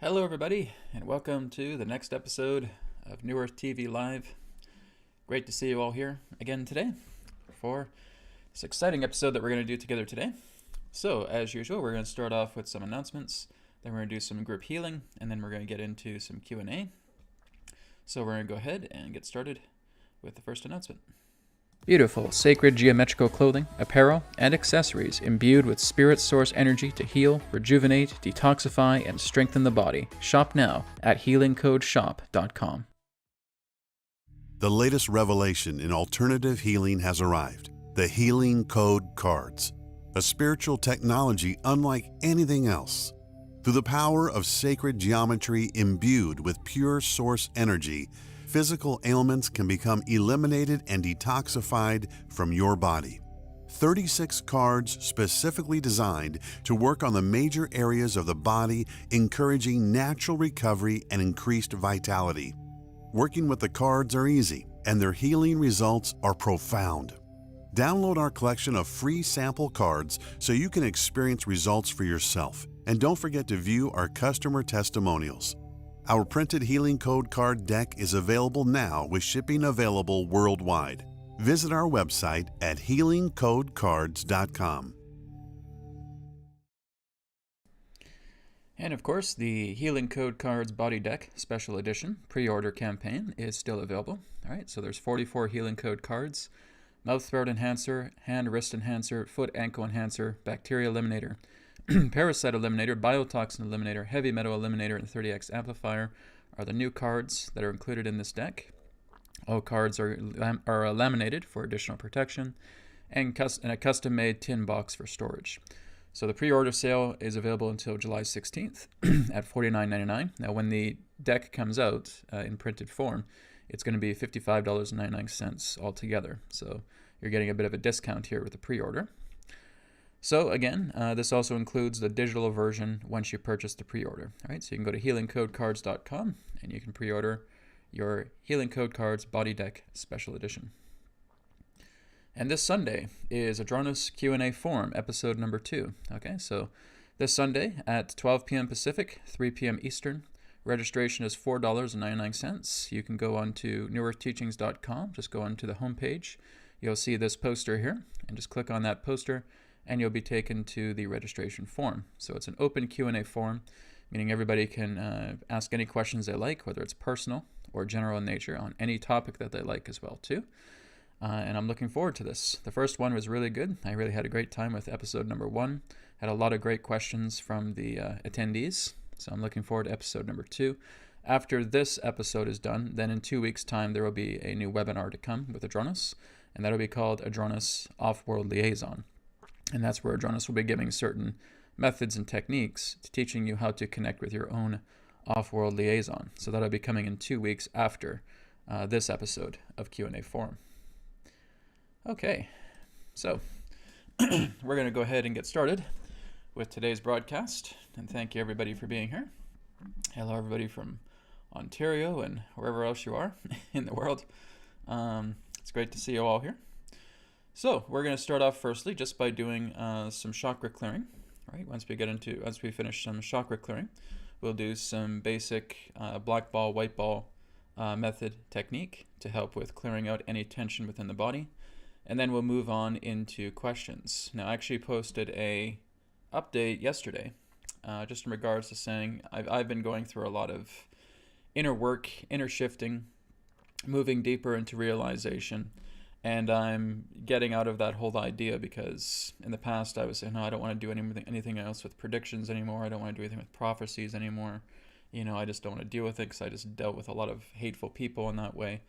Hello, everybody, and welcome to the next episode of New Earth TV Live. Great to see you all here again today for this exciting episode that we're going to do together today. So, as usual, we're going to start off with some announcements, then we're going to do some group healing, and then we're going to get into some Q&A. So we're going to go ahead and get started with the first announcement. Beautiful, sacred geometrical clothing, apparel, and accessories imbued with spirit source energy to heal, rejuvenate, detoxify, and strengthen the body. Shop now at healingcodeshop.com. The latest revelation in alternative healing has arrived. The Healing Code Cards, a spiritual technology unlike anything else. Through the power of sacred geometry imbued with pure source energy, physical ailments can become eliminated and detoxified from your body. 36 cards specifically designed to work on the major areas of the body, encouraging natural recovery and increased vitality. Working with the cards are easy, and their healing results are profound. Download our collection of free sample cards so you can experience results for yourself. And don't forget to view our customer testimonials. Our printed Healing Code card deck is available now with shipping available worldwide. Visit our website at healingcodecards.com. And of course, the Healing Code Cards Body Deck Special Edition pre-order campaign is still available. All right, so there's 44 Healing Code cards: Mouth Throat Enhancer, Hand Wrist Enhancer, Foot Ankle Enhancer, Bacteria Eliminator, Parasite Eliminator, Biotoxin Eliminator, Heavy Metal Eliminator, and 30X Amplifier are the new cards that are included in this deck. All cards are laminated for additional protection and a custom-made tin box for storage. So the pre-order sale is available until July 16th at $49.99. Now, when the deck comes out in printed form, it's going to be $55.99 altogether. So you're getting a bit of a discount here with the pre-order. So again, this also includes the digital version once you purchase the pre-order. All right, so you can go to healingcodecards.com and you can pre-order your Healing Code Cards Body Deck Special Edition. And this Sunday is Adronis Q&A Forum, episode number 2. Okay, so this Sunday at 12 p.m. Pacific, 3 p.m. Eastern. Registration is $4.99. You can go on to newearthteachings.com. Just go onto the homepage. You'll see this poster here, and just click on that poster, and you'll be taken to the registration form. So it's an open Q&A forum, meaning everybody can ask any questions they like, whether it's personal or general in nature, on any topic that they like as well too. And I'm looking forward to this. The first one was really good. I really had a great time with episode number 1. Had a lot of great questions from the attendees. So I'm looking forward to episode number 2. After this episode is done, then in 2 weeks' time, there will be a new webinar to come with Adronis, and that'll be called Adronis Off-World Liaison. And that's where Adronis will be giving certain methods and techniques to teaching you how to connect with your own off-world liaison. So that'll be coming in 2 weeks after this episode of Q&A Forum. Okay, so we're going to go ahead and get started with today's broadcast. And thank you, everybody, for being here. Hello, everybody from Ontario and wherever else you are in the world. It's great to see you all here. So we're going to start off firstly just by doing some chakra clearing. Right? Once we finish some chakra clearing, we'll do some basic black ball, white ball method technique to help with clearing out any tension within the body. And then we'll move on into questions. Now, I actually posted a update yesterday just in regards to saying I've been going through a lot of inner work, inner shifting, moving deeper into realization. And I'm getting out of that whole idea because in the past I was saying, no, I don't want to do anything else with predictions anymore. I don't want to do anything with prophecies anymore. I just don't want to deal with it because I just dealt with a lot of hateful people in that way.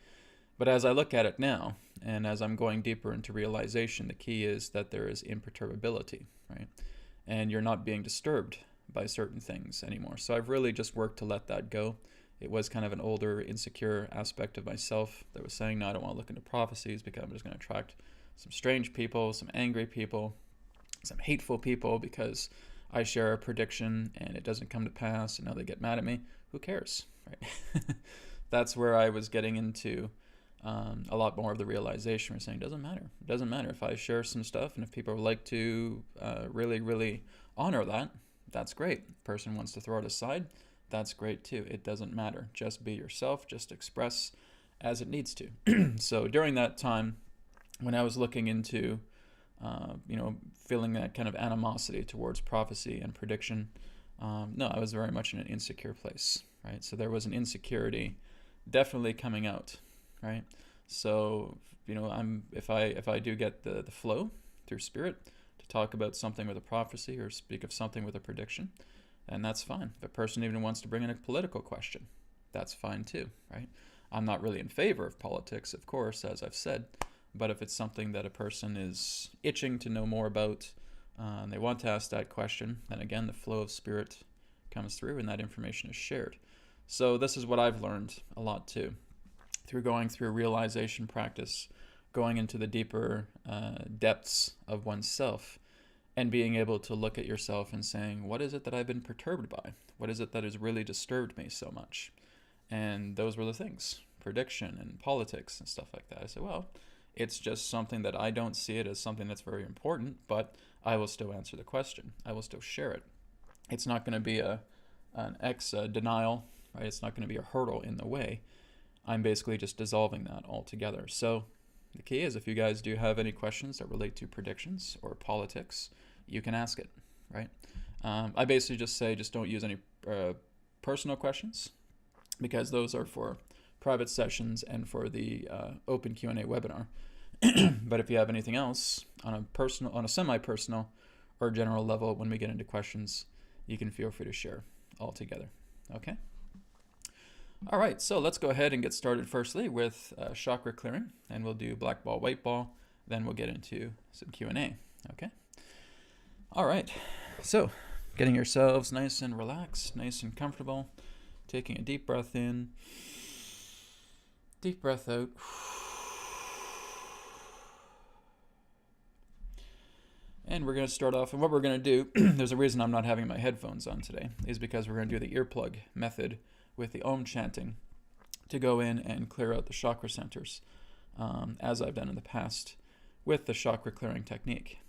But as I look at it now, and as I'm going deeper into realization, the key is that there is imperturbability, right? And you're not being disturbed by certain things anymore. So I've really just worked to let that go. It was kind of an older, insecure aspect of myself that was saying, no, I don't want to look into prophecies because I'm just going to attract some strange people, some angry people, some hateful people because I share a prediction and it doesn't come to pass and now they get mad at me. Who cares, right? That's where I was getting into a lot more of the realization. We're saying it doesn't matter. It doesn't matter if I share some stuff, and if people would like to really, really honor that, that's great. If the person wants to throw it aside, that's great too. It doesn't matter. Just be yourself, just express as it needs to. So during that time, when I was looking into, feeling that kind of animosity towards prophecy and prediction, no, I was very much in an insecure place, right? So there was an insecurity definitely coming out, right? So, if I do get the flow through spirit to talk about something with a prophecy or speak of something with a prediction, and that's fine. If a person even wants to bring in a political question, that's fine too, right? I'm not really in favor of politics, of course, as I've said, but if it's something that a person is itching to know more about, and they want to ask that question, then again, the flow of spirit comes through and that information is shared. So this is what I've learned a lot too, through going through realization practice, going into the deeper depths of oneself, and being able to look at yourself and saying, what is it that I've been perturbed by? What is it that has really disturbed me so much? And those were the things, prediction and politics and stuff like that. I said, well, it's just something that I don't see it as something that's very important, but I will still answer the question. I will still share it. It's not going to be an denial, right? It's not going to be a hurdle in the way. I'm basically just dissolving that altogether. So the key is, if you guys do have any questions that relate to predictions or politics, you can ask it, right? I basically just say, just don't use any personal questions, because those are for private sessions and for the open Q&A webinar. But if you have anything else on a semi-personal or general level, when we get into questions, you can feel free to share all together. Okay? All right, so let's go ahead and get started firstly with chakra clearing, and we'll do black ball, white ball, then we'll get into some Q&A. Okay? All right, so getting yourselves nice and relaxed, nice and comfortable, taking a deep breath in, deep breath out. And we're going to start off, and what we're going to do, there's a reason I'm not having my headphones on today, is because we're going to do the earplug method with the Om chanting to go in and clear out the chakra centers, as I've done in the past with the chakra clearing technique.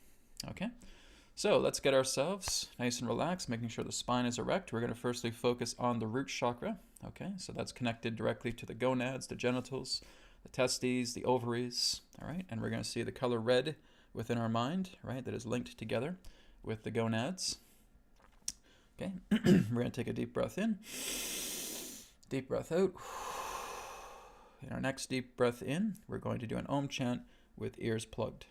Okay, so let's get ourselves nice and relaxed, making sure the spine is erect. We're going to firstly focus on the root chakra. Okay, so that's connected directly to the gonads, the genitals, the testes, the ovaries. All right, and we're going to see the color red within our mind, right, that is linked together with the gonads. Okay, we're going to take a deep breath in, deep breath out. In our next deep breath in, we're going to do an Om chant with ears plugged.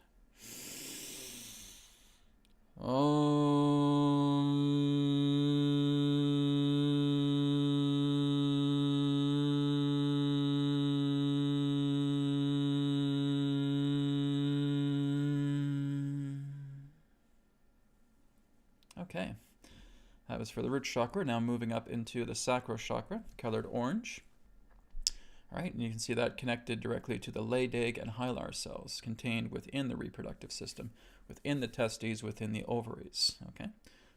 Okay, that was for the root chakra. Now moving up into the sacral chakra, colored orange. All right, and you can see that connected directly to the Leydig and Hylar cells contained within the reproductive system, within the testes, within the ovaries. Okay,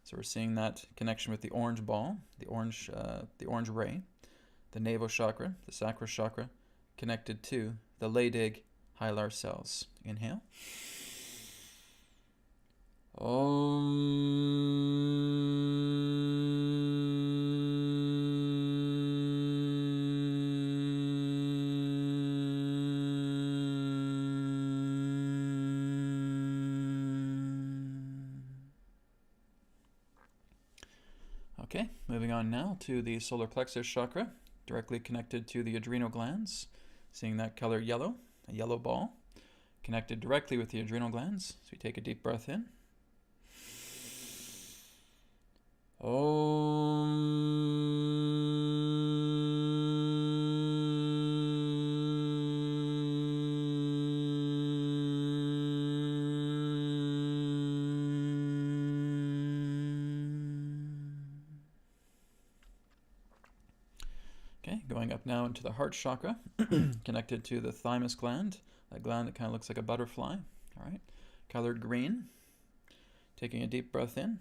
so we're seeing that connection with the orange ball, the orange ray, the navel chakra, the sacral chakra, connected to the Leydig Hylar cells. Inhale. Okay, moving on now to the solar plexus chakra, directly connected to the adrenal glands. Seeing that color yellow, a yellow ball, connected directly with the adrenal glands. So we take a deep breath in. Okay, going up now into the heart chakra, connected to the thymus gland, that gland that kind of looks like a butterfly. All right, colored green. Taking a deep breath in.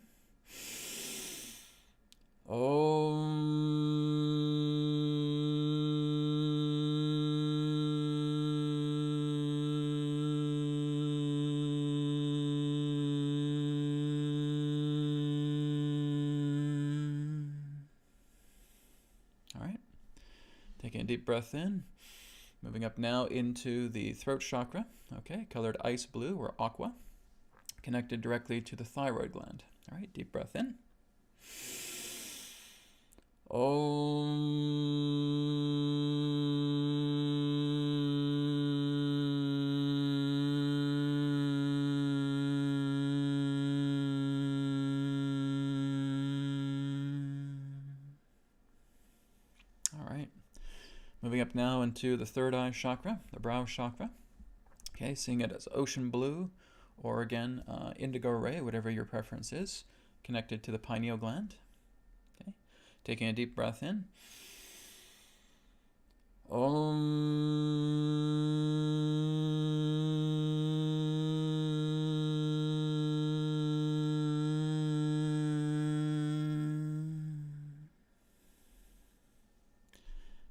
Taking a deep breath in. Moving up now into the throat chakra. Okay, colored ice blue or aqua. Connected directly to the thyroid gland. All right, deep breath in. All right. Moving up now into the third eye chakra, the brow chakra. Okay, seeing it as ocean blue, or again, indigo ray, whatever your preference is, connected to the pineal gland. Okay, taking a deep breath in.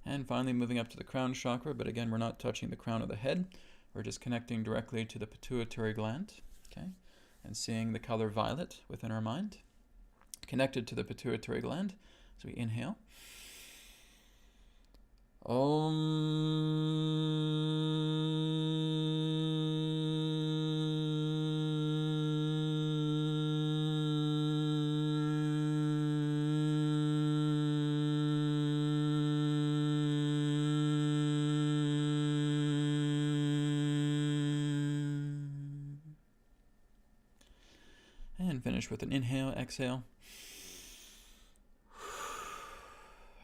And finally moving up to the crown chakra, but again, we're not touching the crown of the head. We're just connecting directly to the pituitary gland, okay? And seeing the color violet within our mind. Connected to the pituitary gland. So we inhale. And finish with an inhale, exhale.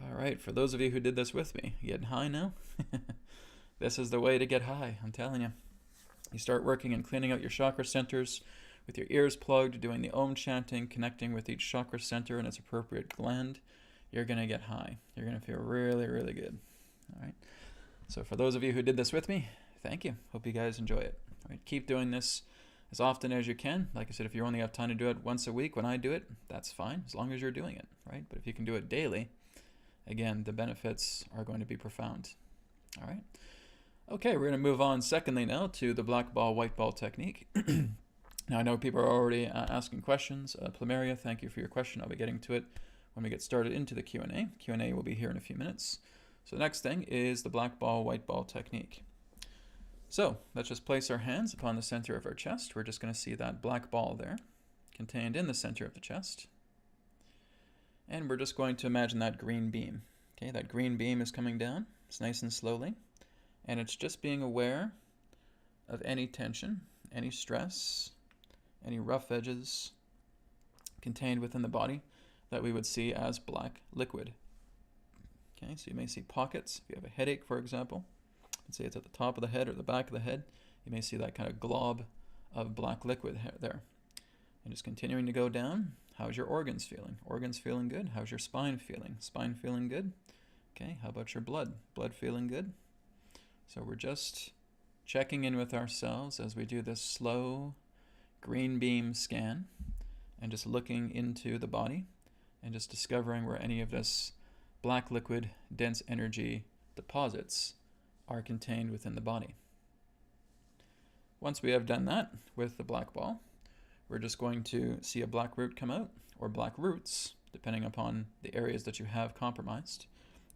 All right, for those of you who did this with me, you getting high now? This is the way to get high, I'm telling you. You start working and cleaning out your chakra centers with your ears plugged, doing the Om chanting, connecting with each chakra center and its appropriate gland. You're going to get high. You're going to feel really, really good. All right. So for those of you who did this with me, thank you. Hope you guys enjoy it. All right, keep doing this as often as you can. Like I said, if you only have time to do it once a week when I do it, that's fine, as long as you're doing it, right? But if you can do it daily, again, the benefits are going to be profound. All right. Okay, we're going to move on secondly now to the black ball, white ball technique. Now, I know people are already asking questions. Plumeria, thank you for your question. I'll be getting to it when we get started into the Q&A. Q&A will be here in a few minutes. So the next thing is the black ball, white ball technique. So let's just place our hands upon the center of our chest. We're just going to see that black ball there contained in the center of the chest. And we're just going to imagine that green beam. Okay, that green beam is coming down. It's nice and slowly. And it's just being aware of any tension, any stress, any rough edges contained within the body that we would see as black liquid. Okay, so you may see pockets. If you have a headache, for example, let's say it's at the top of the head or the back of the head, you may see that kind of glob of black liquid there. And just continuing to go down. How's your organs feeling? Organs feeling good. How's your spine feeling? Spine feeling good. Okay, how about your blood? Blood feeling good. So we're just checking in with ourselves as we do this slow green beam scan and just looking into the body and just discovering where any of this black liquid dense energy deposits are contained within the body. Once we have done that with the black ball, we're just going to see a black root come out, or black roots, depending upon the areas that you have compromised.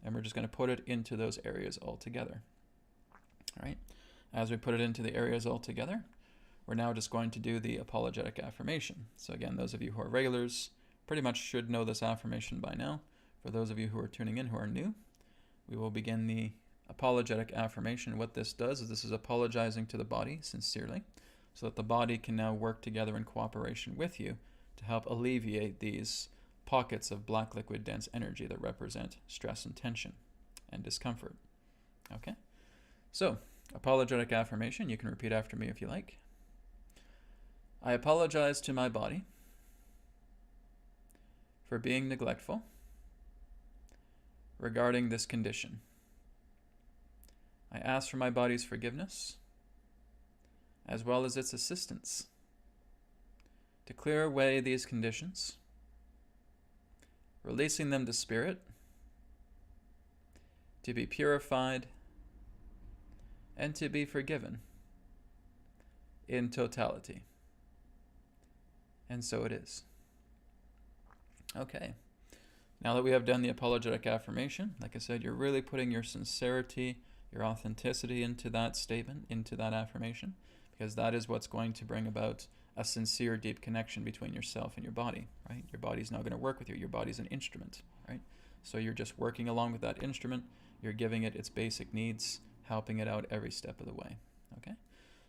And we're just going to put it into those areas altogether. All right. As we put it into the areas altogether, we're now just going to do the apologetic affirmation. So again, those of you who are regulars pretty much should know this affirmation by now. For those of you who are tuning in who are new, we will begin the apologetic affirmation. What this does is this is apologizing to the body sincerely, so that the body can now work together in cooperation with you to help alleviate these pockets of black liquid dense energy that represent stress and tension and discomfort. Okay? So, apologetic affirmation, you can repeat after me if you like. I apologize to my body for being neglectful regarding this condition. I ask for my body's forgiveness as well as its assistance to clear away these conditions, releasing them to spirit to be purified and to be forgiven in totality. And so it is. Okay, Now that we have done the apologetic affirmation, like I said, you're really putting your sincerity, your authenticity into that statement, into that affirmation, because that is what's going to bring about a sincere, deep connection between yourself and your body, right? Your body's not going to work with you. Your body's an instrument, right? So you're just working along with that instrument. You're giving it its basic needs, helping it out every step of the way, okay?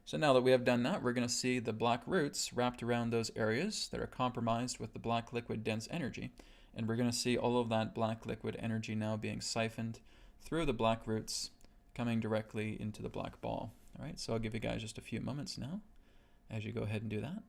So now that we have done that, we're going to see the black roots wrapped around those areas that are compromised with the black liquid dense energy. And we're going to see all of that black liquid energy now being siphoned through the black roots, coming directly into the black ball. All right, so I'll give you guys just a few moments now as you go ahead and do that.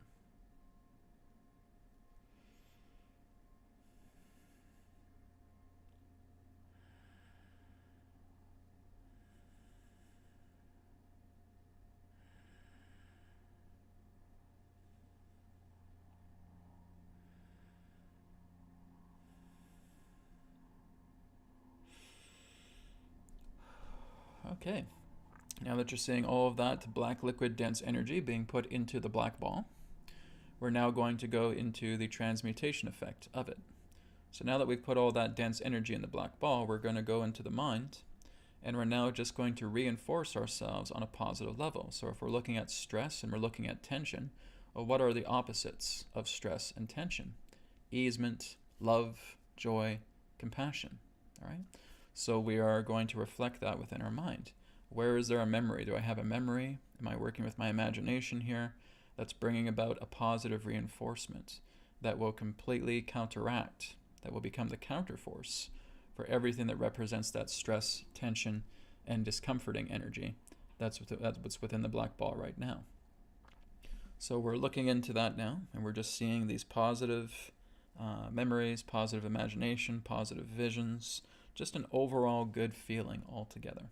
Okay, now that you're seeing all of that black liquid dense energy being put into the black ball, we're now going to go into the transmutation effect of it. So now that we've put all that dense energy in the black ball, we're going to go into the mind, and we're now just going to reinforce ourselves on a positive level. So if we're looking at stress and we're looking at tension, well, what are the opposites of stress and tension? Easement, love, joy, compassion. All right? So we are going to reflect that within our mind. Where is there a memory? Do I have a memory? Am I working with my imagination here? That's bringing about a positive reinforcement that will completely counteract, that will become the counterforce for everything that represents that stress, tension, and discomforting energy. That's what's within the black ball right now. So we're looking into that now, and we're just seeing these positive memories, positive imagination, positive visions, just an overall good feeling altogether,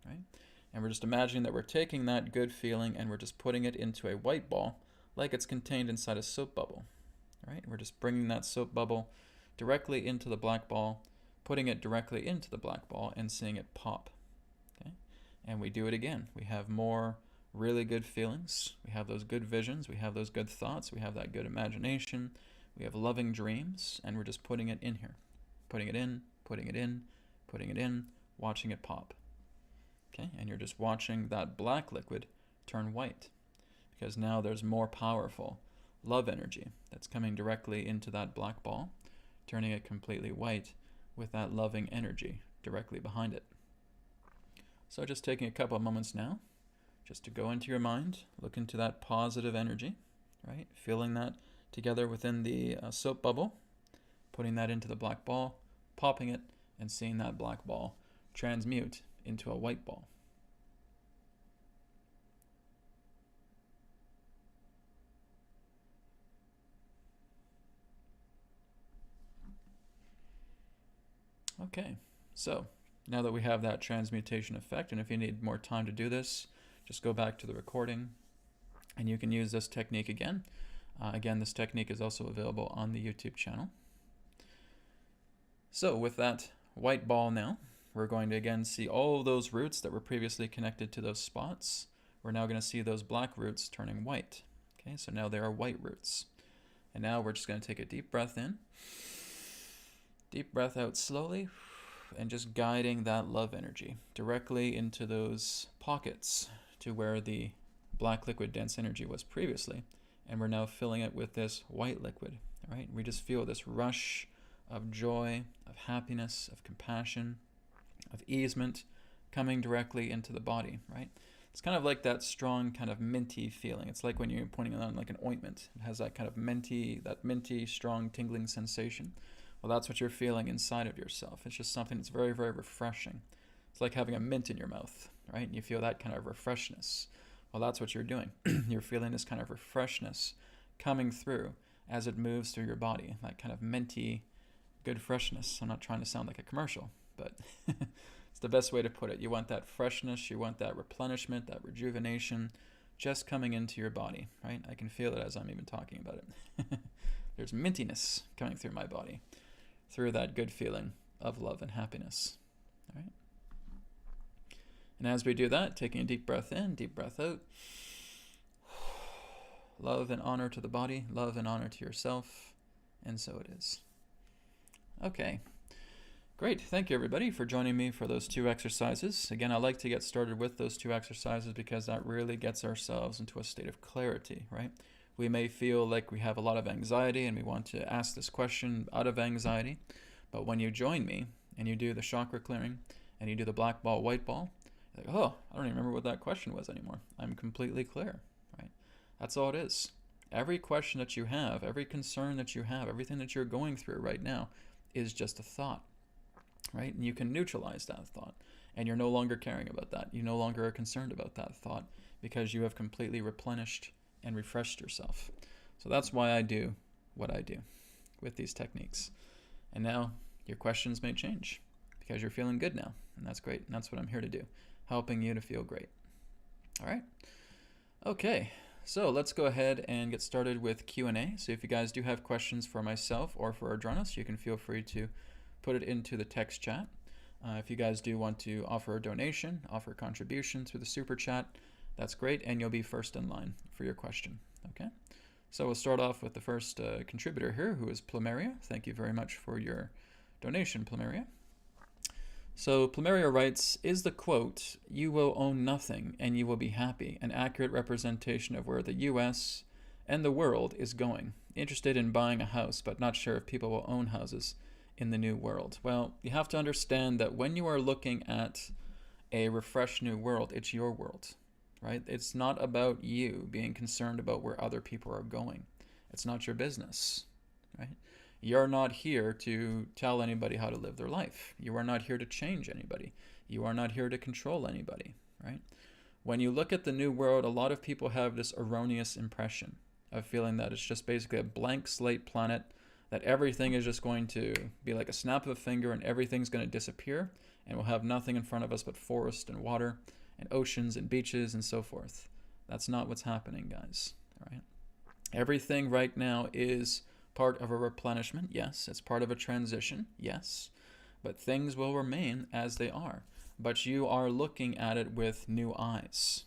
right? And we're just imagining that we're taking that good feeling and we're just putting it into a white ball like it's contained inside a soap bubble, right? We're just bringing that soap bubble directly into the black ball, putting it directly into the black ball and seeing it pop, okay? And we do it again. We have more really good feelings. We have those good visions. We have those good thoughts. We have that good imagination. We have loving dreams, and we're just putting it in here, putting it in, putting it in, putting it in, watching it pop. Okay, and you're just watching that black liquid turn white, because now there's more powerful love energy that's coming directly into that black ball, turning it completely white with that loving energy directly behind it. So just taking a couple of moments now, just to go into your mind, look into that positive energy, right? Feeling that together within the soap bubble, putting that into the black ball, popping it, and seeing that black ball transmute into a white ball. Okay, so now that we have that transmutation effect, and if you need more time to do this, just go back to the recording and you can use this technique again. Again, this technique is also available on the YouTube channel. So with that white ball now, we're going to again see all those roots that were previously connected to those spots. We're now going to see those black roots turning white. Okay, so now they are white roots. And now we're just going to take a deep breath in, deep breath out slowly, and just guiding that love energy directly into those pockets to where the black liquid dense energy was previously. And we're now filling it with this white liquid. All right, we just feel this rush of joy, of happiness, of compassion, of easement coming directly into the body, right? It's kind of like that strong kind of minty feeling. It's like when you're putting on like an ointment. It has that kind of minty, strong tingling sensation. Well, that's what you're feeling inside of yourself. It's just something that's very, very refreshing. It's like having a mint in your mouth, right? And you feel that kind of refreshness. Well, that's what you're doing. You're feeling this kind of refreshness coming through as it moves through your body, that kind of minty, good freshness. I'm not trying to sound like a commercial, but it's the best way to put it. You want that freshness, you want that replenishment, that rejuvenation just coming into your body, right? I can feel it as I'm even talking about it. There's mintiness coming through my body, through that good feeling of love and happiness, all right? And as we do that, taking a deep breath in, deep breath out, love and honor to the body, love and honor to yourself, and so it is. Okay, great. Thank you, everybody, for joining me for those 2 exercises. Again, I like to get started with those 2 exercises because that really gets ourselves into a state of clarity, right? We may feel like we have a lot of anxiety and we want to ask this question out of anxiety, but when you join me and you do the chakra clearing and you do the black ball, white ball, you're like, oh, I don't even remember what that question was anymore. I'm completely clear, right? That's all it is. Every question that you have, every concern that you have, everything that you're going through right now is just a thought, right? And you can neutralize that thought, and you're no longer caring about that. You no longer are concerned about that thought because you have completely replenished and refreshed yourself. So that's why I do what I do with these techniques. And now your questions may change because you're feeling good now, and that's great. And that's what I'm here to do, helping you to feel great. All right. Okay. So let's go ahead and get started with Q&A. So if you guys do have questions for myself or for Adronis, you can feel free to put it into the text chat. If you guys do want to offer a donation, offer a contribution through the super chat, that's great, and you'll be first in line for your question. Okay. So we'll start off with the first contributor here, who is Plumeria. Thank you very much for your donation, Plumeria. So Plumeria writes, is the quote, "You will own nothing and you will be happy," an accurate representation of where the US and the world is going? Interested in buying a house, but not sure if people will own houses in the new world. Well, you have to understand that when you are looking at a refreshed new world, it's your world, right? It's not about you being concerned about where other people are going. It's not your business, right? You're not here to tell anybody how to live their life. You are not here to change anybody. You are not here to control anybody, right? When you look at the new world, a lot of people have this erroneous impression of feeling that it's just basically a blank slate planet, that everything is just going to be like a snap of a finger and everything's going to disappear, and we'll have nothing in front of us but forest and water and oceans and beaches and so forth. That's not what's happening, guys, right? Everything right now is part of a replenishment, yes. It's part of a transition, yes. But things will remain as they are. But you are looking at it with new eyes.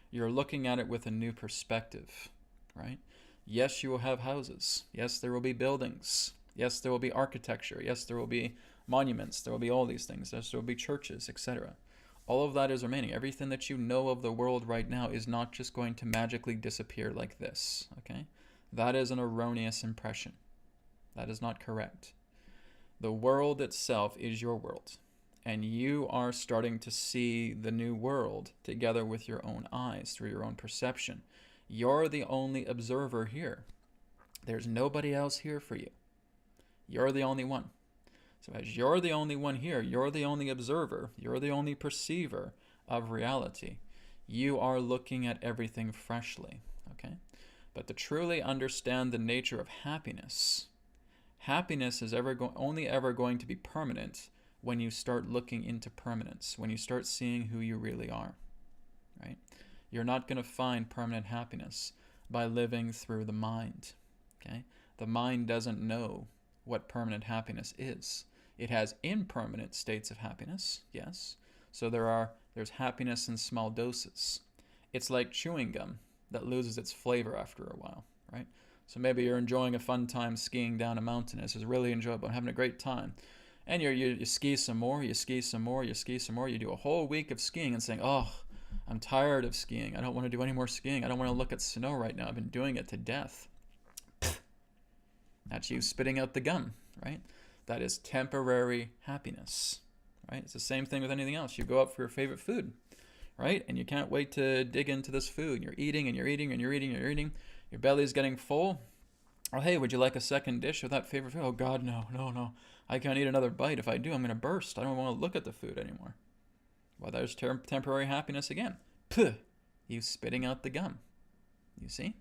You're looking at it with a new perspective, right? Yes, you will have houses. Yes, there will be buildings. Yes, there will be architecture. Yes, there will be monuments. There will be all these things. Yes, there will be churches, etc. All of that is remaining. Everything that you know of the world right now is not just going to magically disappear like this, okay? That is an erroneous impression. That is not correct. The world itself is your world, and you are starting to see the new world together with your own eyes, through your own perception. You're the only observer here. There's nobody else here for you. You're the only one. So as you're the only one here, you're the only observer, you're the only perceiver of reality. You are looking at everything freshly, okay? But to truly understand the nature of happiness, happiness is only ever going to be permanent when you start looking into permanence, when you start seeing who you really are, right? You're not going to find permanent happiness by living through the mind, okay? The mind doesn't know what permanent happiness is. It has impermanent states of happiness, yes. So there's happiness in small doses. It's like chewing gum that loses its flavor after a while, right? So maybe you're enjoying a fun time skiing down a mountain. This is really enjoyable, having a great time. And you ski some more, you ski some more, you ski some more. You do a whole week of skiing and saying, oh, I'm tired of skiing. I don't want to do any more skiing. I don't want to look at snow right now. I've been doing it to death. That's you spitting out the gum, right? That is temporary happiness, right? It's the same thing with anything else. You go out for your favorite food, right? And you can't wait to dig into this food. You're eating and you're eating and you're eating and you're eating. Your belly's getting full. Oh, hey, would you like a second dish of that favorite food? Oh, God, no. I can't eat another bite. If I do, I'm going to burst. I don't want to look at the food anymore. Well, there's temporary happiness again. Puh, you spitting out the gum. You see?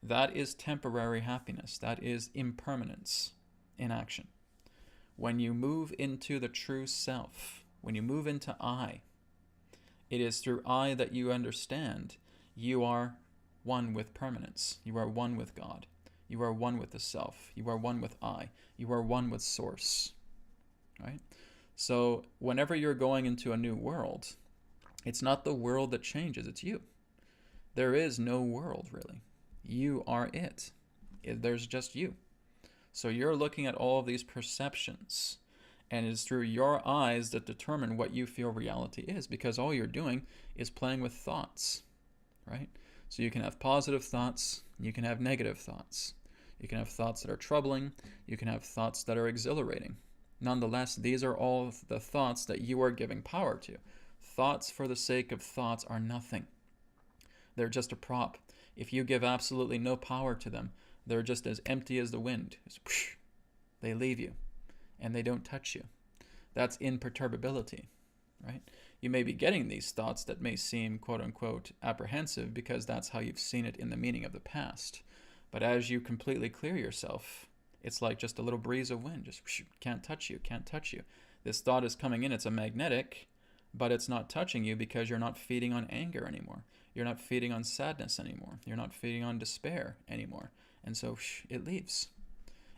That is temporary happiness. That is impermanence in action. When you move into the true self, when you move into I, it is through I that you understand you are one with permanence. You are one with God. You are one with the self. You are one with I. You are one with source, right? So whenever you're going into a new world, it's not the world that changes, it's you. There is no world, really. You are it. There's just you. So you're looking at all of these perceptions, and it's through your eyes that determine what you feel reality is, because all you're doing is playing with thoughts, right? So you can have positive thoughts, you can have negative thoughts. You can have thoughts that are troubling, you can have thoughts that are exhilarating. Nonetheless, these are all the thoughts that you are giving power to. Thoughts for the sake of thoughts are nothing. They're just a prop. If you give absolutely no power to them, they're just as empty as the wind. They leave you, and they don't touch you. That's imperturbability, right? You may be getting these thoughts that may seem quote-unquote apprehensive because that's how you've seen it in the meaning of the past. But as you completely clear yourself, it's like just a little breeze of wind. Just can't touch you, can't touch you. This thought is coming in. It's a magnetic, but it's not touching you because you're not feeding on anger anymore. You're not feeding on sadness anymore. You're not feeding on despair anymore. And so it leaves.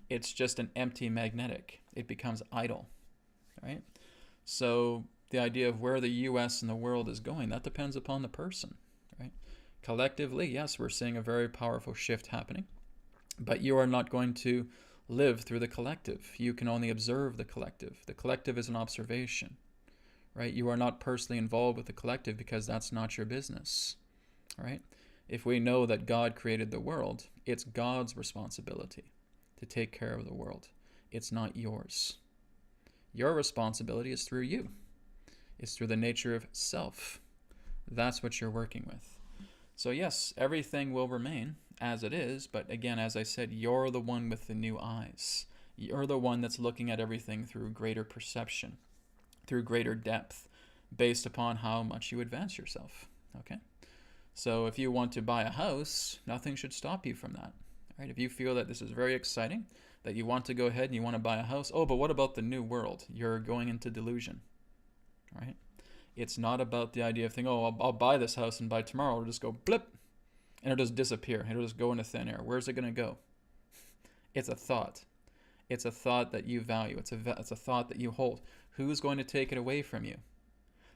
It's just an empty magnetic. It becomes idle, right? So the idea of where the U.S. and the world is going, that depends upon the person, right? Collectively, yes, we're seeing a very powerful shift happening, but you are not going to live through the collective. You can only observe the collective. The collective is an observation, right? You are not personally involved with the collective because that's not your business, right? If we know that God created the world, it's God's responsibility to take care of the world. It's not yours. Your responsibility is through you. It's through the nature of self. That's what you're working with. So yes, everything will remain as it is, but again, as I said, you're the one with the new eyes. You're the one that's looking at everything through greater perception, through greater depth, based upon how much you advance yourself, okay? So if you want to buy a house, nothing should stop you from that, right? If you feel that this is very exciting, that you want to go ahead and you want to buy a house, oh, but what about the new world? You're going into delusion, right? It's not about the idea of thinking, oh, I'll buy this house and by tomorrow it'll just go blip and it'll just disappear. It'll just go into thin air. Where's it going to go? It's a thought. It's a thought that you value. It's a thought that you hold. Who's going to take it away from you?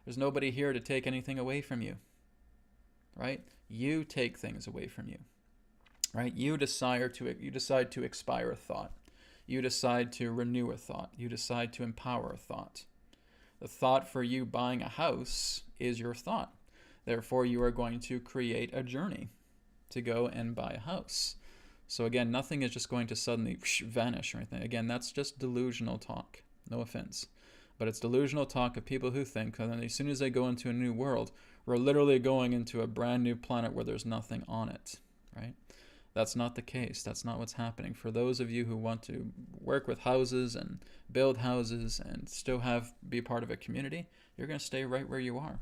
There's nobody here to take anything away from you, right? You take things away from you, right? You decide to expire a thought. You decide to renew a thought. You decide to empower a thought. The thought for you buying a house is your thought. Therefore, you are going to create a journey to go and buy a house. So again, nothing is just going to suddenly vanish or anything. Again, that's just delusional talk. No offense. But it's delusional talk of people who think that as soon as they go into a new world, we're literally going into a brand new planet where there's nothing on it, right? That's not the case. That's not what's happening. For those of you who want to work with houses and build houses and still be part of a community, you're going to stay right where you are.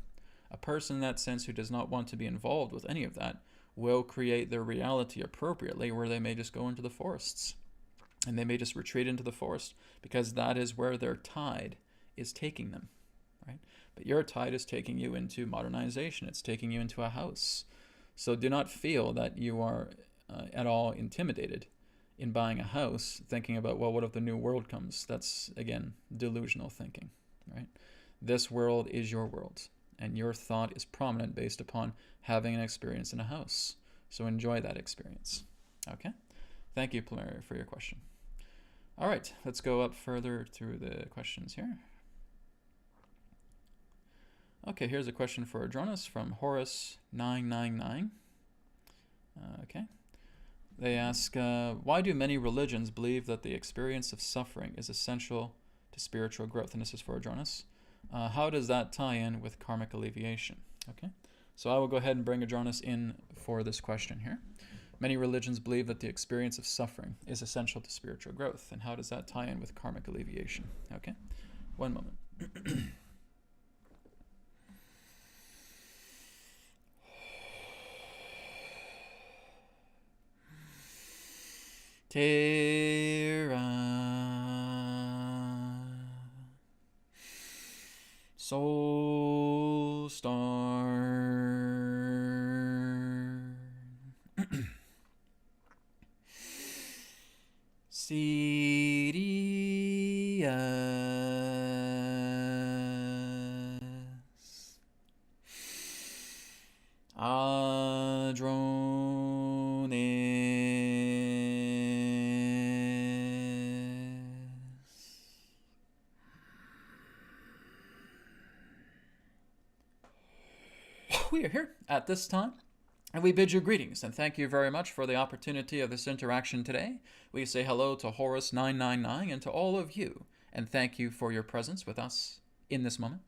A person in that sense who does not want to be involved with any of that will create their reality appropriately, where they may just go into the forests and they may just retreat into the forest because that is where their tide is taking them, right? But your tide is taking you into modernization. It's taking you into a house. So do not feel that you are at all intimidated in buying a house, thinking about, well, what if the new world comes? That's, again, delusional thinking, right? This world is your world, and your thought is prominent based upon having an experience in a house. So enjoy that experience, okay? Thank you, Plumeria, for your question. All right, let's go up further through the questions here. Okay, here's a question for Adronis from Horace999. Okay. They ask, why do many religions believe that the experience of suffering is essential to spiritual growth? And this is for Adronis. How does that tie in with karmic alleviation? Okay, so I will go ahead and bring Adronis in for this question here. Many religions believe that the experience of suffering is essential to spiritual growth. And how does that tie in with karmic alleviation? Okay, one moment. Terra Soul Star Sirius Adronis we are here at this time, and we bid you greetings, and thank you very much for the opportunity of this interaction today. We say hello to Horus999 and to all of you, and thank you for your presence with us in this moment.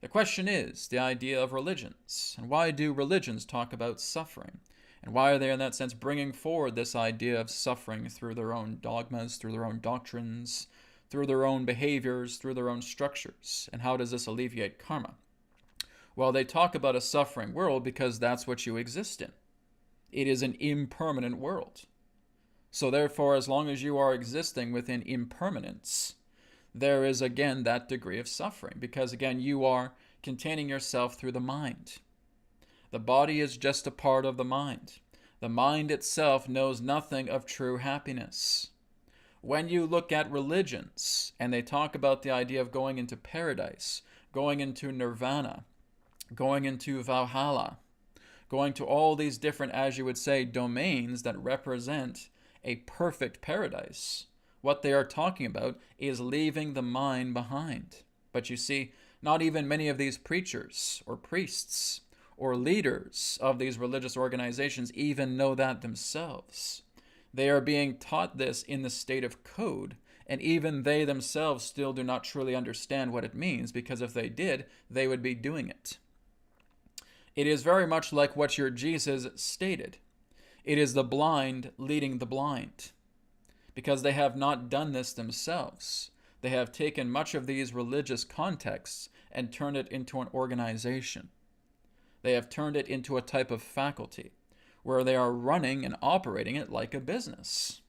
The question is the idea of religions, and why do religions talk about suffering? And why are they, in that sense, bringing forward this idea of suffering through their own dogmas, through their own doctrines, through their own behaviors, through their own structures? And how does this alleviate karma? Well, they talk about a suffering world because that's what you exist in. It is an impermanent world. So therefore, as long as you are existing within impermanence, there is again that degree of suffering, because again, you are containing yourself through the mind. The body is just a part of the mind. The mind itself knows nothing of true happiness. When you look at religions, and they talk about the idea of going into paradise, going into nirvana, going into Valhalla, going to all these different, as you would say, domains that represent a perfect paradise, what they are talking about is leaving the mind behind. But you see, not even many of these preachers or priests or leaders of these religious organizations even know that themselves. They are being taught this in the state of code, and even they themselves still do not truly understand what it means, because if they did, they would be doing it. It is very much like what your Jesus stated. It is the blind leading the blind, because they have not done this themselves. They have taken much of these religious contexts and turned it into an organization. They have turned it into a type of faculty where they are running and operating it like a business,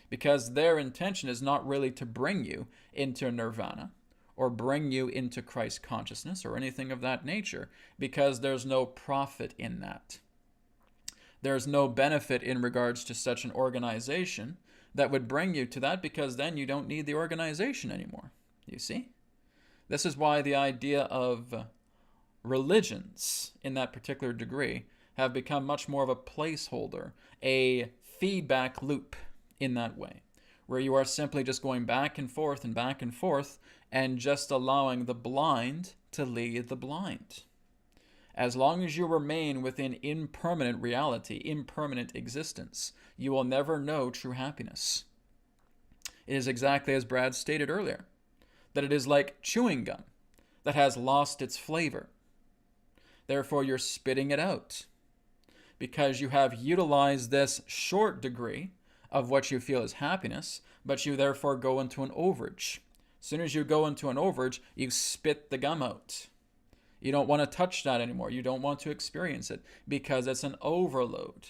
because their intention is not really to bring you into nirvana or bring you into Christ consciousness or anything of that nature, because there's no profit in that. There's no benefit in regards to such an organization that would bring you to that, because then you don't need the organization anymore. You see? This is why the idea of religions in that particular degree have become much more of a placeholder, a feedback loop in that way, where you are simply just going back and forth and just allowing the blind to lead the blind. As long as you remain within impermanent reality, impermanent existence, you will never know true happiness. It is exactly as Brad stated earlier, that it is like chewing gum that has lost its flavor. Therefore, you're spitting it out, because you have utilized this short degree of what you feel is happiness, but you therefore go into an overage. As soon as you go into an overage, you spit the gum out. You don't want to touch that anymore. You don't want to experience it, because it's an overload.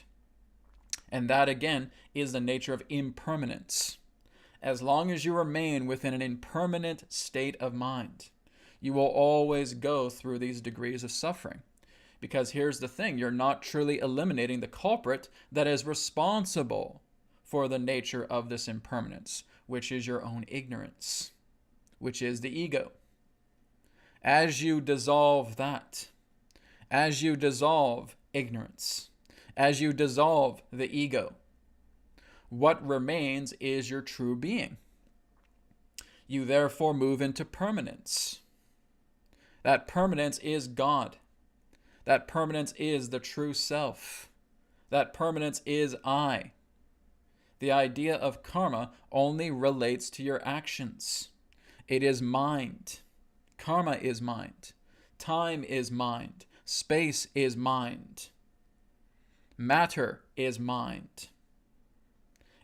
And that, again, is the nature of impermanence. As long as you remain within an impermanent state of mind, you will always go through these degrees of suffering. Because here's the thing, you're not truly eliminating the culprit that is responsible for the nature of this impermanence, which is your own ignorance, which is the ego. As you dissolve that, as you dissolve ignorance, as you dissolve the ego, what remains is your true being. You therefore move into permanence. That permanence is God. That permanence is the true self. That permanence is I. The idea of karma only relates to your actions. It is mind. Karma is mind. Time is mind. Space is mind. Matter is mind.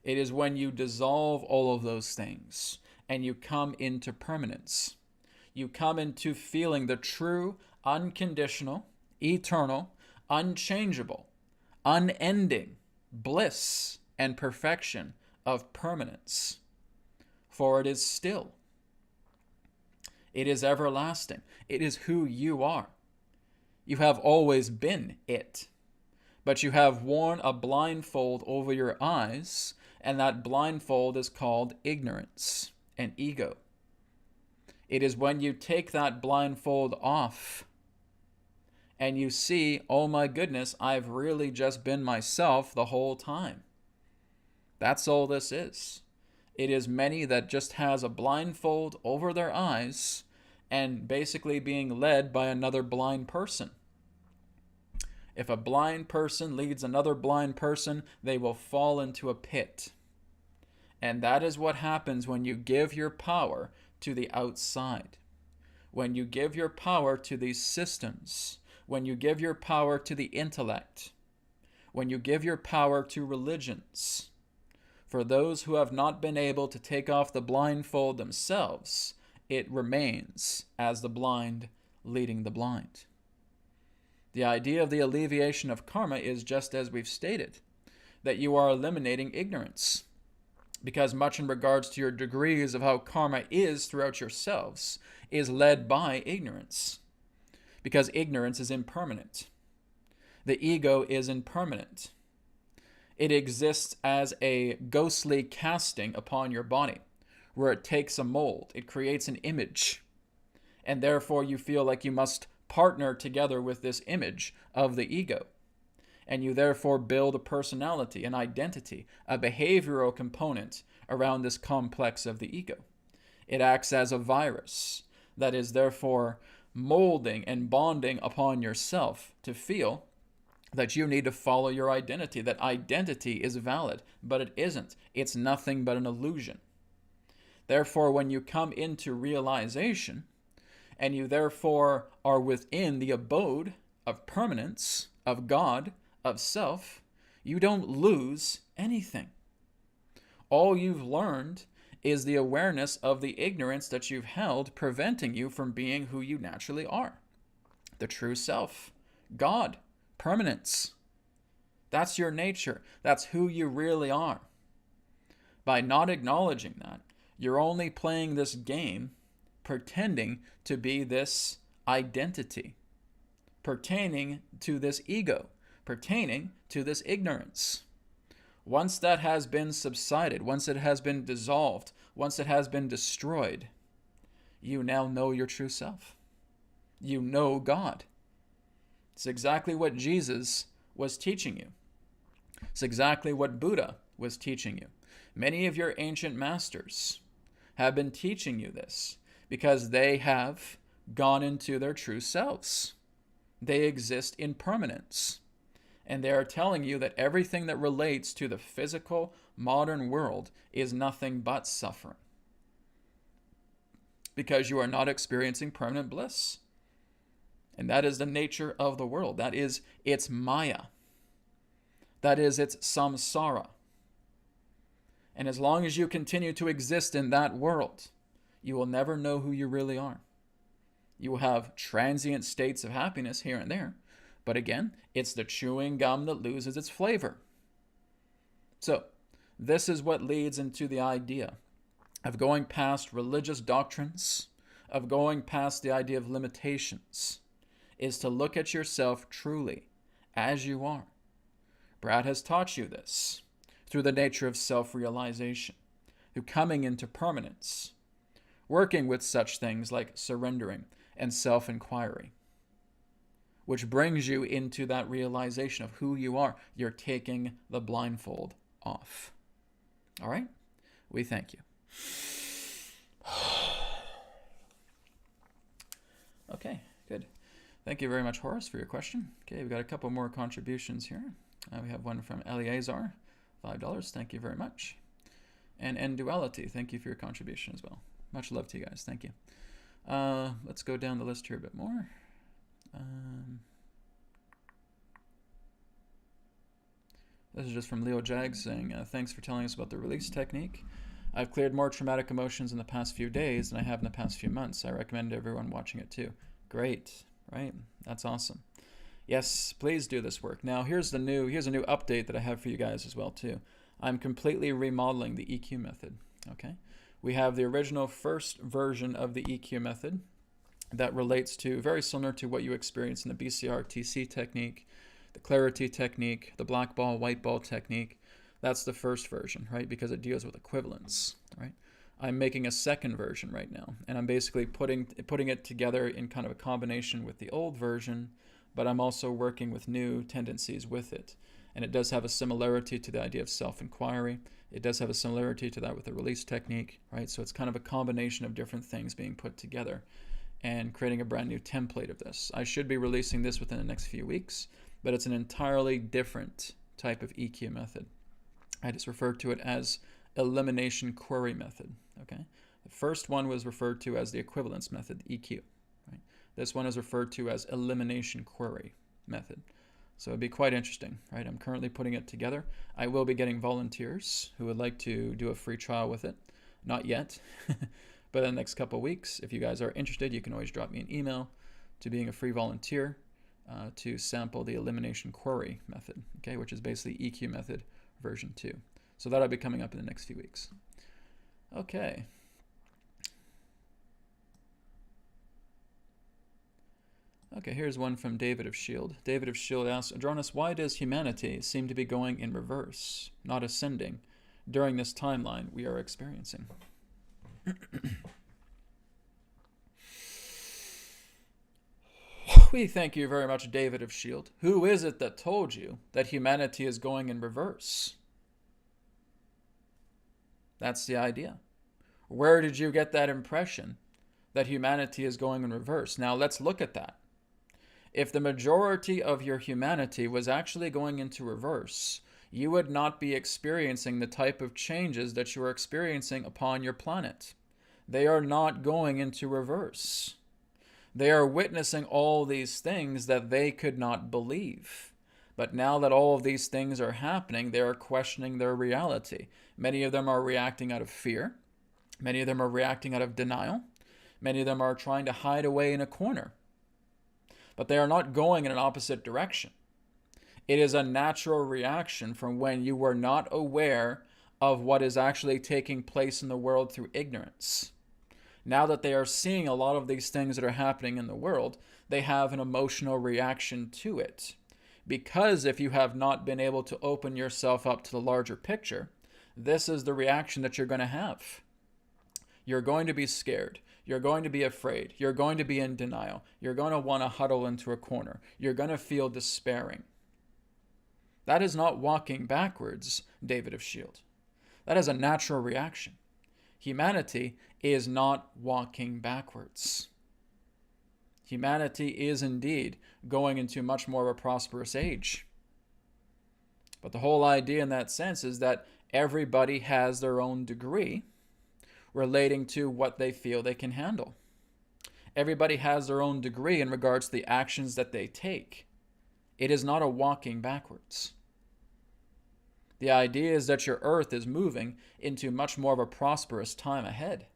It is when you dissolve all of those things and you come into permanence. You come into feeling the true, unconditional, eternal, unchangeable, unending bliss and perfection of permanence. For it is still. It is everlasting. It is who you are. You have always been it. But you have worn a blindfold over your eyes, and that blindfold is called ignorance and ego. It is when you take that blindfold off and you see, oh my goodness, I've really just been myself the whole time. That's all this is. It is many that just has a blindfold over their eyes and basically being led by another blind person. If a blind person leads another blind person, they will fall into a pit. And that is what happens when you give your power to the outside. When you give your power to these systems, when you give your power to the intellect, when you give your power to religions, for those who have not been able to take off the blindfold themselves, it remains as the blind leading the blind. The idea of the alleviation of karma is just as we've stated, that you are eliminating ignorance. Because much in regards to your degrees of how karma is throughout yourselves is led by ignorance. Because ignorance is impermanent. The ego is impermanent. It exists as a ghostly casting upon your body, where it takes a mold, it creates an image, and therefore you feel like you must partner together with this image of the ego. And you therefore build a personality, an identity, a behavioral component around this complex of the ego. It acts as a virus that is therefore molding and bonding upon yourself to feel that you need to follow your identity, that identity is valid, but it isn't. It's nothing but an illusion. Therefore, when you come into realization, and you therefore are within the abode of permanence, of God, of self, you don't lose anything. All you've learned is the awareness of the ignorance that you've held, preventing you from being who you naturally are. The true self, God, permanence. That's your nature. That's who you really are. By not acknowledging that, you're only playing this game pretending to be this identity, pertaining to this ego, pertaining to this ignorance. Once that has been subsided, once it has been dissolved, once it has been destroyed, you now know your true self. You know God. It's exactly what Jesus was teaching you. It's exactly what Buddha was teaching you. Many of your ancient masters have been teaching you this because they have gone into their true selves. They exist in permanence. And they are telling you that everything that relates to the physical, modern world is nothing but suffering. Because you are not experiencing permanent bliss. And that is the nature of the world. That is its Maya. That is its samsara. And as long as you continue to exist in that world, you will never know who you really are. You will have transient states of happiness here and there. But again, it's the chewing gum that loses its flavor. So, this is what leads into the idea of going past religious doctrines, of going past the idea of limitations, is to look at yourself truly as you are. Brad has taught you this through the nature of self-realization, through coming into permanence, working with such things like surrendering and self-inquiry, which brings you into that realization of who you are. You're taking the blindfold off. All right? We thank you. Okay, good. Thank you very much, Horace, for your question. Okay, we've got a couple more contributions here. We have one from Eleazar, $5. Thank you very much. And N-Duality, thank you for your contribution as well. Much love to you guys. Thank you. Let's go down the list here a bit more. This is just from Leo Jags saying, thanks for telling us about the release technique. I've cleared more traumatic emotions in the past few days than I have in the past few months. I recommend everyone watching it too. Great, right? That's awesome. Yes, please do this work. Now, here's a new update that I have for you guys as well too. I'm completely remodeling the EQ method, okay? We have the original first version of the EQ method that relates to, very similar to what you experience in the BCR-TC technique, the clarity technique, the black ball, white ball technique. That's the first version, right? Because it deals with equivalence, right? I'm making a second version right now, and I'm basically putting it together in kind of a combination with the old version, but I'm also working with new tendencies with it. And it does have a similarity to the idea of self-inquiry. It does have a similarity to that with the release technique, right? So it's kind of a combination of different things being put together and creating a brand new template of this. I should be releasing this within the next few weeks. but it's an entirely different type of EQ method. I just refer to it as elimination query method. Okay, the first one was referred to as the equivalence method, EQ. Right? This one is referred to as elimination query method. So it'd be quite interesting, right? I'm currently putting it together. I will be getting volunteers who would like to do a free trial with it. Not yet, but in the next couple of weeks, if you guys are interested, you can always drop me an email to being a free volunteer to sample the elimination query method, okay, which is basically EQ method version 2. So that'll be coming up in the next few weeks. Okay. Okay, here's one from David of Shield. David of Shield asks, Adronis, why does humanity seem to be going in reverse, not ascending, during this timeline we are experiencing? We thank you very much, David of Shield. Who is it that told you that humanity is going in reverse? That's the idea. Where did you get that impression that humanity is going in reverse? Now let's look at that. If the majority of your humanity was actually going into reverse, you would not be experiencing the type of changes that you are experiencing upon your planet. They are not going into reverse. They are witnessing all these things that they could not believe. But now that all of these things are happening, they are questioning their reality. Many of them are reacting out of fear. Many of them are reacting out of denial. Many of them are trying to hide away in a corner. But they are not going in an opposite direction. It is a natural reaction from when you were not aware of what is actually taking place in the world through ignorance. Now that they are seeing a lot of these things that are happening in the world, they have an emotional reaction to it. Because if you have not been able to open yourself up to the larger picture, this is the reaction that you're going to have. You're going to be scared. You're going to be afraid. You're going to be in denial. You're going to want to huddle into a corner. You're going to feel despairing. That is not walking backwards, David of Shield. That is a natural reaction. Humanity is not walking backwards. Humanity is indeed going into much more of a prosperous age. But the whole idea in that sense is that everybody has their own degree relating to what they feel they can handle. Everybody has their own degree in regards to the actions that they take. It is not a walking backwards. The idea is that your earth is moving into much more of a prosperous time ahead.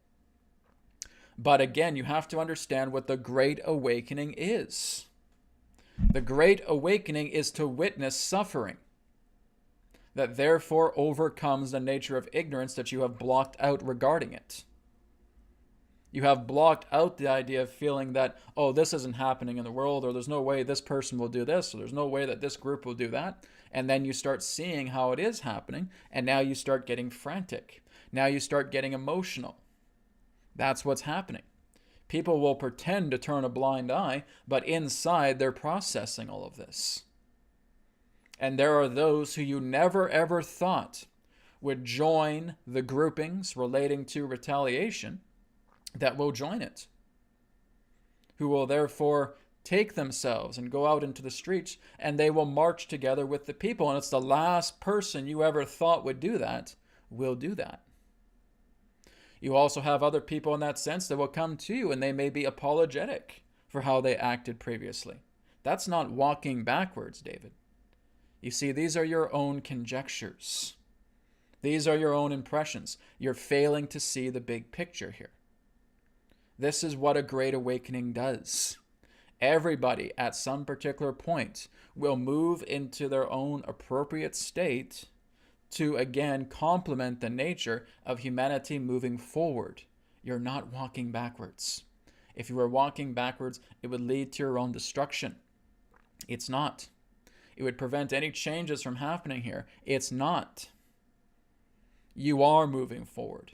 But again, you have to understand what the Great Awakening is. The Great Awakening is to witness suffering that therefore overcomes the nature of ignorance that you have blocked out regarding it. You have blocked out the idea of feeling that, oh, this isn't happening in the world, or there's no way this person will do this, or there's no way that this group will do that. And then you start seeing how it is happening, and now you start getting frantic. Now you start getting emotional. That's what's happening. People will pretend to turn a blind eye, but inside they're processing all of this. And there are those who you never ever thought would join the groupings relating to retaliation that will join it, who will therefore take themselves and go out into the streets, and they will march together with the people. And it's the last person you ever thought would do that will do that. You also have other people in that sense that will come to you, and they may be apologetic for how they acted previously. That's not walking backwards, David. You see, these are your own conjectures. These are your own impressions. You're failing to see the big picture here. This is what a great awakening does. Everybody at some particular point will move into their own appropriate state to again complement the nature of humanity moving forward. You're not walking backwards. If you were walking backwards, it would lead to your own destruction. It's not. It would prevent any changes from happening here. It's not. You are moving forward.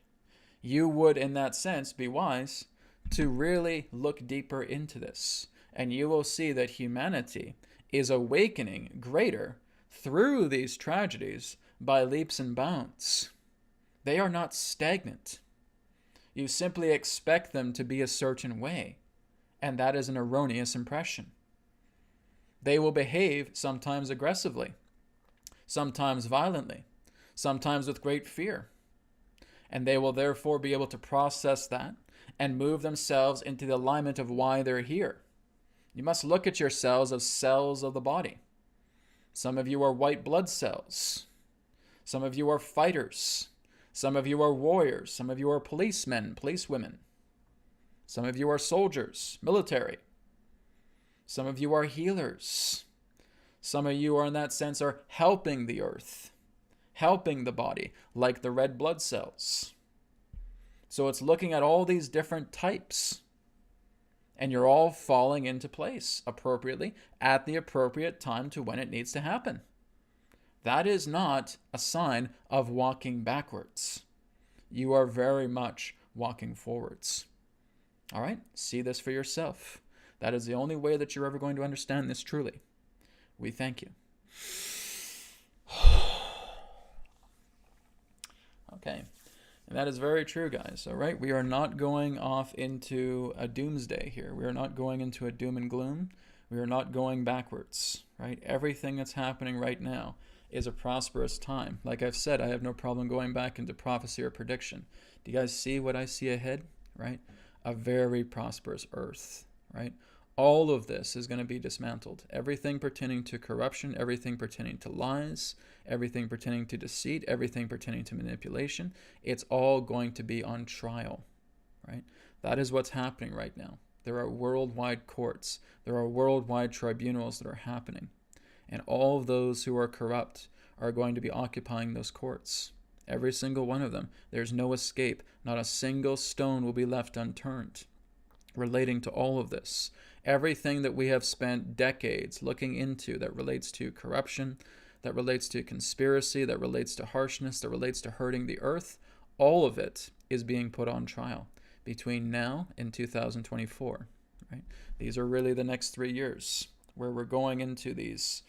You would, in that sense, be wise to really look deeper into this. And you will see that humanity is awakening greater through these tragedies by leaps and bounds. They are not stagnant. You simply expect them to be a certain way, and that is an erroneous impression. They will behave sometimes aggressively, sometimes violently, sometimes with great fear. And they will therefore be able to process that and move themselves into the alignment of why they're here. You must look at yourselves as cells of the body. Some of you are white blood cells. Some of you are fighters. Some of you are warriors. Some of you are policemen, policewomen. Some of you are soldiers, military. Some of you are healers. Some of you are, in that sense, are helping the earth, helping the body, like the red blood cells. So it's looking at all these different types, and you're all falling into place appropriately at the appropriate time to when it needs to happen. That is not a sign of walking backwards. You are very much walking forwards. All right? See this for yourself. That is the only way that you're ever going to understand this truly. We thank you. Okay. And that is very true, guys. All right? We are not going off into a doomsday here. We are not going into a doom and gloom. We are not going backwards, right? Everything that's happening right now is a prosperous time. Like I've said, I have no problem going back into prophecy or prediction. Do you guys see what I see ahead, right? A very prosperous earth, right? All of this is going to be dismantled. Everything pertaining to corruption, everything pertaining to lies, everything pertaining to deceit, everything pertaining to manipulation, it's all going to be on trial, right? That is what's happening right now. There are worldwide courts. There are worldwide tribunals that are happening. And all of those who are corrupt are going to be occupying those courts. Every single one of them. There's no escape. Not a single stone will be left unturned relating to all of this. Everything that we have spent decades looking into that relates to corruption, that relates to conspiracy, that relates to harshness, that relates to hurting the earth, all of it is being put on trial between now and 2024. Right? These are really the next 3 years where we're going into these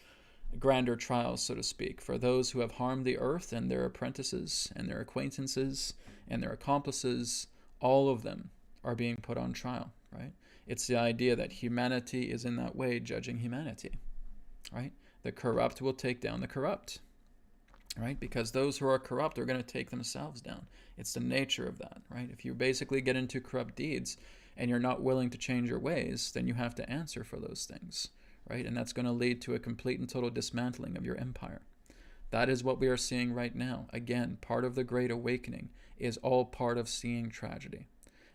grander trials, so to speak, for those who have harmed the earth and their apprentices and their acquaintances and their accomplices. All of them are being put on trial, right? It's the idea that humanity is in that way judging humanity, right? The corrupt will take down the corrupt, right? Because those who are corrupt are going to take themselves down. It's the nature of that, right? If you basically get into corrupt deeds and you're not willing to change your ways, then you have to answer for those things, right? And that's going to lead to a complete and total dismantling of your empire. That is what we are seeing right now. Again, part of the Great Awakening is all part of seeing tragedy.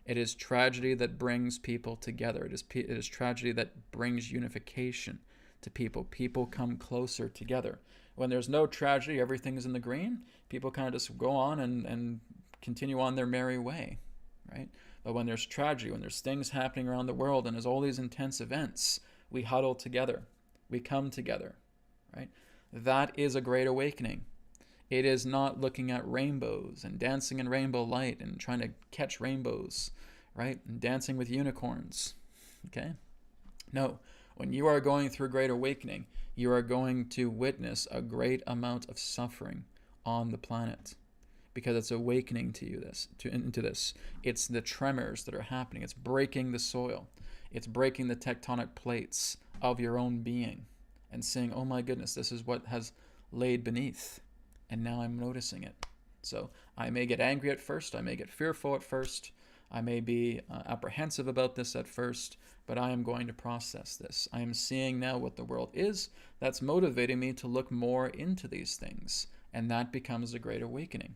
It is tragedy that brings people together. It is tragedy that brings unification to people. People come closer together. When there's no tragedy, everything is in the green, people kind of just go on and continue on their merry way, right? But when there's tragedy, when there's things happening around the world and there's all these intense events, we huddle together. We come together, right? That is a great awakening. It is not looking at rainbows and dancing in rainbow light and trying to catch rainbows, right? And dancing with unicorns, okay? No, when you are going through great awakening, you are going to witness a great amount of suffering on the planet because it's awakening to you into this. It's the tremors that are happening. It's breaking the soil. It's breaking the tectonic plates of your own being and saying, oh my goodness, this is what has laid beneath. And now I'm noticing it. So I may get angry at first. I may get fearful at first. I may be apprehensive about this at first, but I am going to process this. I am seeing now what the world is. That's motivating me to look more into these things. And that becomes a great awakening.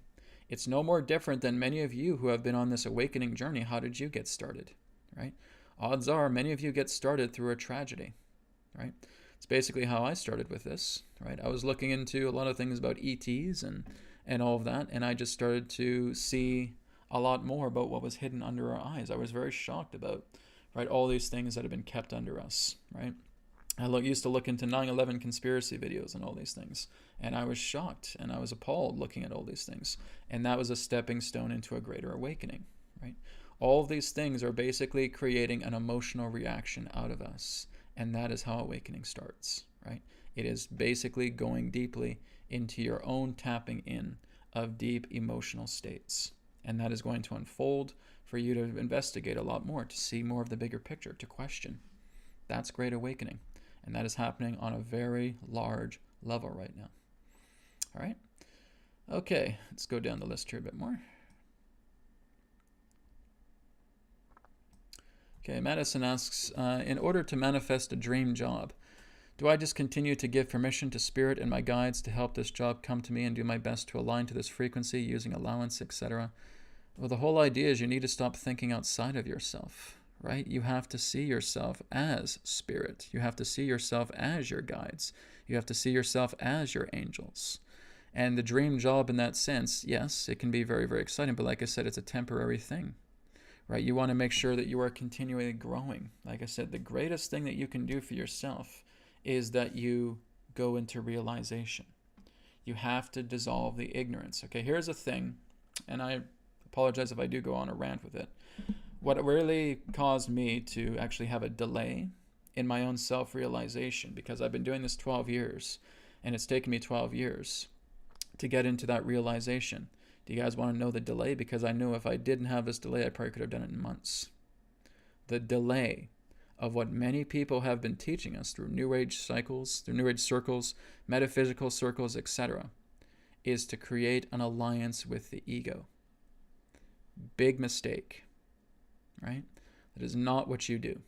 It's no more different than many of you who have been on this awakening journey. How did you get started, right? Odds are many of you get started through a tragedy, right? It's basically how I started with this, right? I was looking into a lot of things about ETs and all of that, and I just started to see a lot more about what was hidden under our eyes. I was very shocked about, right, all these things that have been kept under us, right? I used to look into 9/11 conspiracy videos and all these things, and I was shocked and I was appalled looking at all these things, and that was a stepping stone into a greater awakening, right? All of these things are basically creating an emotional reaction out of us. And that is how awakening starts, right? It is basically going deeply into your own tapping in of deep emotional states. And that is going to unfold for you to investigate a lot more, to see more of the bigger picture, to question. That's great awakening. And that is happening on a very large level right now. All right. Okay, let's go down the list here a bit more. Okay, Madison asks, in order to manifest a dream job, do I just continue to give permission to Spirit and my guides to help this job come to me and do my best to align to this frequency using allowance, etc.? Well, the whole idea is you need to stop thinking outside of yourself, right? You have to see yourself as Spirit. You have to see yourself as your guides. You have to see yourself as your angels. And the dream job in that sense, yes, it can be very, very exciting, but like I said, it's a temporary thing. Right? You want to make sure that you are continually growing. Like I said, the greatest thing that you can do for yourself is that you go into realization. You have to dissolve the ignorance. Okay, here's a thing, and I apologize if I do go on a rant with it. What really caused me to actually have a delay in my own self-realization, because I've been doing this 12 years, and it's taken me 12 years to get into that realization. Do you guys want to know the delay? Because I knew if I didn't have this delay, I probably could have done it in months. The delay of what many people have been teaching us through New Age cycles, through New Age circles, metaphysical circles, etc., is to create an alliance with the ego. Big mistake, right? That is not what you do.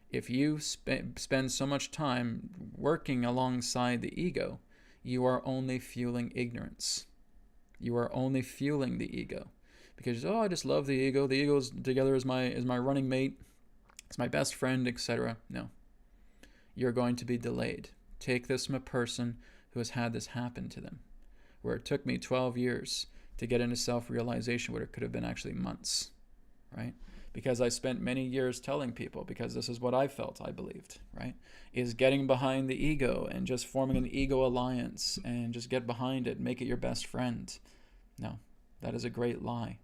If you spend so much time working alongside the ego, you are only fueling ignorance. You are only fueling the ego, because I just love the ego. The ego's together as my running mate. It's my best friend, etc. No, you're going to be delayed. Take this from a person who has had this happen to them, where it took me 12 years to get into self-realization, where it could have been actually months, right? Because I spent many years telling people, because this is what I felt, I believed, right? Is getting behind the ego and just forming an ego alliance and just get behind it, make it your best friend. No, that is a great lie.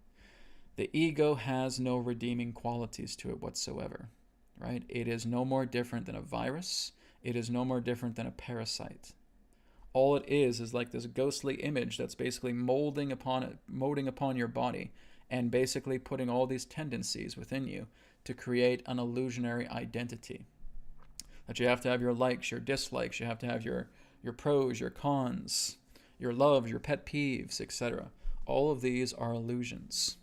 The ego has no redeeming qualities to it whatsoever, right? It is no more different than a virus. It is no more different than a parasite. All it is like this ghostly image that's basically molding upon your body, and basically putting all these tendencies within you to create an illusionary identity. That you have to have your likes, your dislikes, you have to have your pros, your cons, your loves, your pet peeves, etc. All of these are illusions,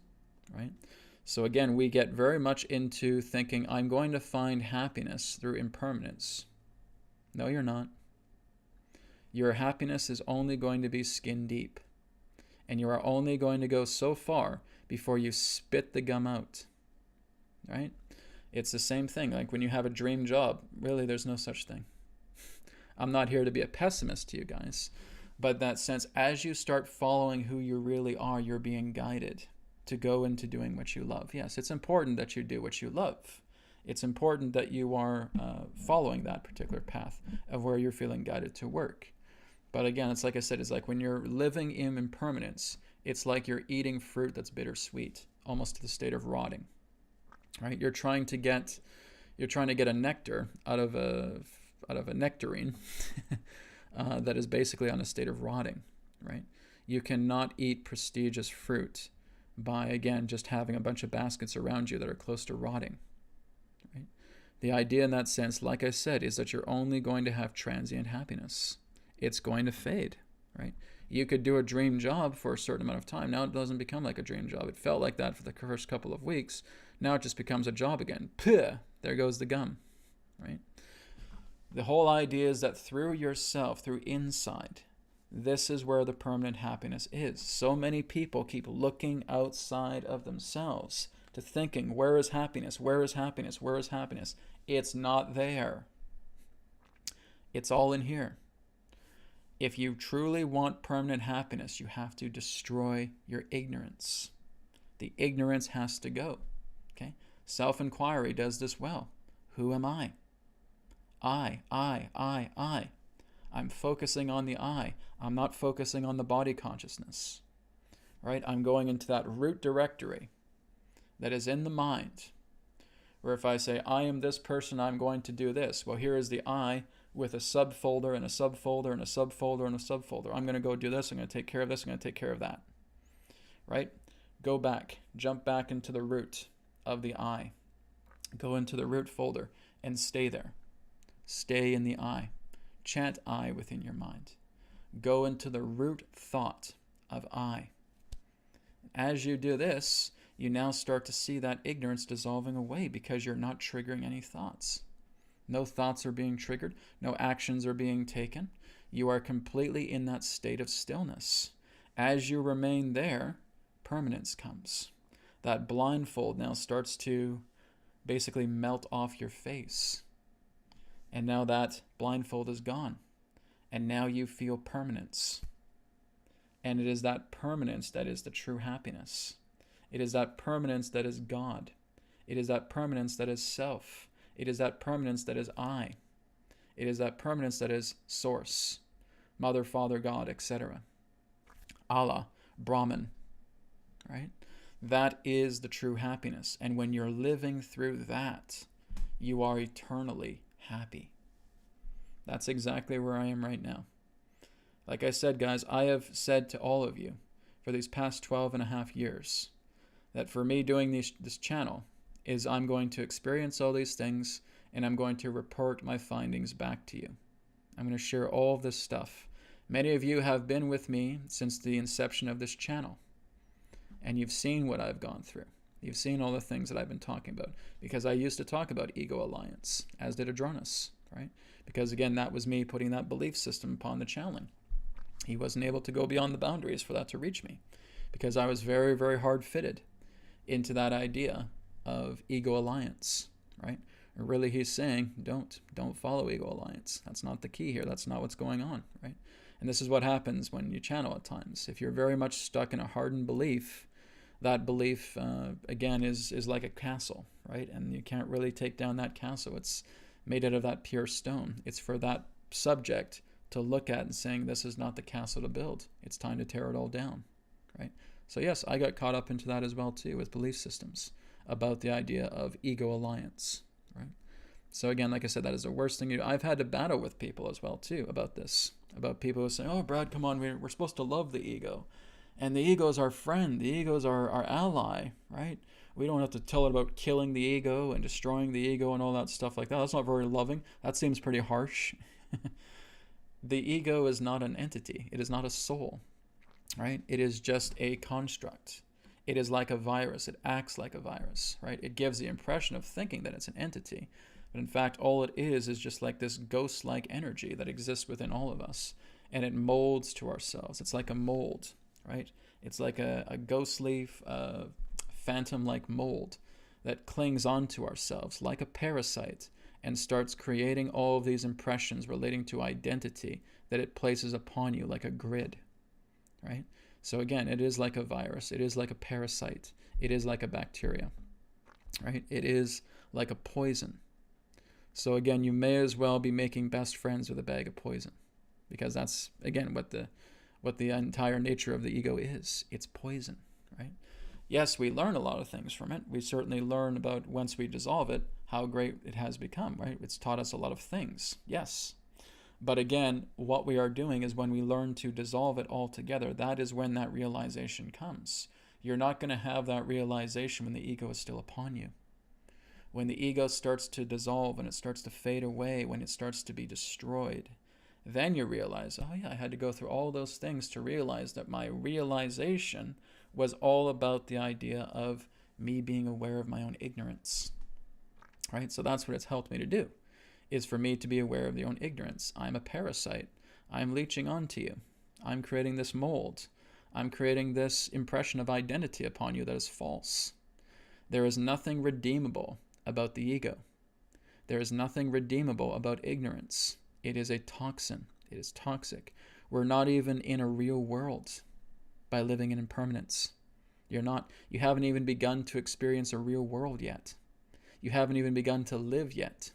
right? So again, we get very much into thinking, I'm going to find happiness through impermanence. No, you're not. Your happiness is only going to be skin deep. And you are only going to go so far before you spit the gum out, right? It's the same thing. Like when you have a dream job, really, there's no such thing. I'm not here to be a pessimist to you guys, but that sense, as you start following who you really are, you're being guided to go into doing what you love. Yes, it's important that you do what you love. It's important that you are following that particular path of where you're feeling guided to work. But again, it's like I said, it's like when you're living in impermanence, it's like you're eating fruit that's bittersweet, almost to the state of rotting, right? You're trying to get a nectar out of a nectarine that is basically on a state of rotting, right? You cannot eat prestigious fruit by, again, just having a bunch of baskets around you that are close to rotting, right? The idea in that sense, like I said, is that you're only going to have transient happiness. It's going to fade, right? You could do a dream job for a certain amount of time. Now it doesn't become like a dream job. It felt like that for the first couple of weeks. Now it just becomes a job again. Puh, there goes the gum, right? The whole idea is that through yourself, through inside, this is where the permanent happiness is. So many people keep looking outside of themselves to thinking, where is happiness? Where is happiness? Where is happiness? It's not there. It's all in here. If you truly want permanent happiness, you have to destroy your ignorance. The ignorance has to go. Okay? Self-inquiry does this well. Who am I? I. I'm focusing on the I. I'm not focusing on the body consciousness. Right? I'm going into that root directory that is in the mind, where if I say, I am this person, I'm going to do this. Well, here is the I with a subfolder and a subfolder and a subfolder and a subfolder. I'm going to go do this. I'm going to take care of this. I'm going to take care of that. Right? Go back. Jump back into the root of the I. Go into the root folder and stay there. Stay in the I. Chant I within your mind. Go into the root thought of I. As you do this, you now start to see that ignorance dissolving away because you're not triggering any thoughts. No thoughts are being triggered. No actions are being taken. You are completely in that state of stillness. As you remain there, permanence comes. That blindfold now starts to basically melt off your face. And now that blindfold is gone. And now you feel permanence. And it is that permanence that is the true happiness. It is that permanence that is God. It is that permanence that is self. It is that permanence that is I. It is that permanence that is source, Mother, Father, God, etc. Allah, Brahman, right? That is the true happiness. And when you're living through that, you are eternally happy. That's exactly where I am right now. Like I said, guys, I have said to all of you for these past 12 and a half years that for me doing this channel is I'm going to experience all these things and I'm going to report my findings back to you. I'm going to share all of this stuff. Many of you have been with me since the inception of this channel, and you've seen what I've gone through. You've seen all the things that I've been talking about, because I used to talk about ego alliance, as did Adronis, right? Because again, that was me putting that belief system upon the channeling. He wasn't able to go beyond the boundaries for that to reach me, because I was very, very hard fitted into that idea of ego alliance, right? And really, he's saying, don't follow ego alliance. That's not the key here. That's not what's going on, right? And this is what happens when you channel at times. If you're very much stuck in a hardened belief, that belief, again, is like a castle, right? And you can't really take down that castle. It's made out of that pure stone. It's for that subject to look at and saying, this is not the castle to build. It's time to tear it all down, right? So yes, I got caught up into that as well too, with belief systems about the idea of ego alliance, right? So again, like I said, that is the worst thing you do. I've had to battle with people as well too about this, about people who say, oh, Brad, come on, we're supposed to love the ego. And the ego is our friend. The ego is our ally, right? We don't have to tell it about killing the ego and destroying the ego and all that stuff like that. That's not very loving. That seems pretty harsh. The ego is not an entity. It is not a soul, right? It is just a construct. It is like a virus. It acts like a virus, right? It gives the impression of thinking that it's an entity. But in fact, all it is just like this ghost-like energy that exists within all of us. And it molds to ourselves. It's like a mold, right? It's like a ghostly, phantom-like mold that clings onto ourselves like a parasite and starts creating all of these impressions relating to identity that it places upon you like a grid, right? So again, it is like a virus. It is like a parasite. It is like a bacteria, right? It is like a poison. So again, you may as well be making best friends with a bag of poison, because that's, again, what the entire nature of the ego is. It's poison, right? Yes, we learn a lot of things from it. We certainly learn about, once we dissolve it, how great it has become, right? It's taught us a lot of things, yes. But again, what we are doing is when we learn to dissolve it altogether, that is when that realization comes. You're not going to have that realization when the ego is still upon you. When the ego starts to dissolve and it starts to fade away, when it starts to be destroyed, then you realize, oh yeah, I had to go through all those things to realize that my realization was all about the idea of me being aware of my own ignorance, right? So that's what it's helped me to do, is for me to be aware of the own ignorance. I'm a parasite. I'm leeching onto you. I'm creating this mold. I'm creating this impression of identity upon you that is false. There is nothing redeemable about the ego. There is nothing redeemable about ignorance. It is a toxin. It is toxic. We're not even in a real world by living in impermanence. You haven't even begun to experience a real world yet. You haven't even begun to live yet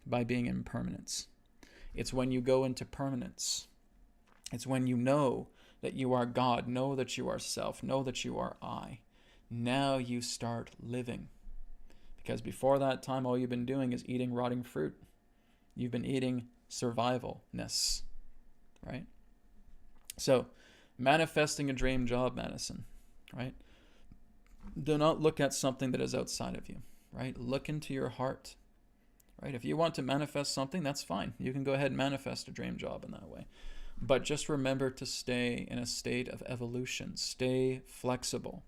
by being in impermanence. It's when you go into permanence. It's when you know that you are God, know that you are self, know that you are I. Now you start living. Because before that time, all you've been doing is eating rotting fruit. You've been eating survivalness, right? So, manifesting a dream job, Madison, right? Do not look at something that is outside of you, right? Look into your heart, right? If you want to manifest something, that's fine. You can go ahead and manifest a dream job in that way. But just remember to stay in a state of evolution. Stay flexible,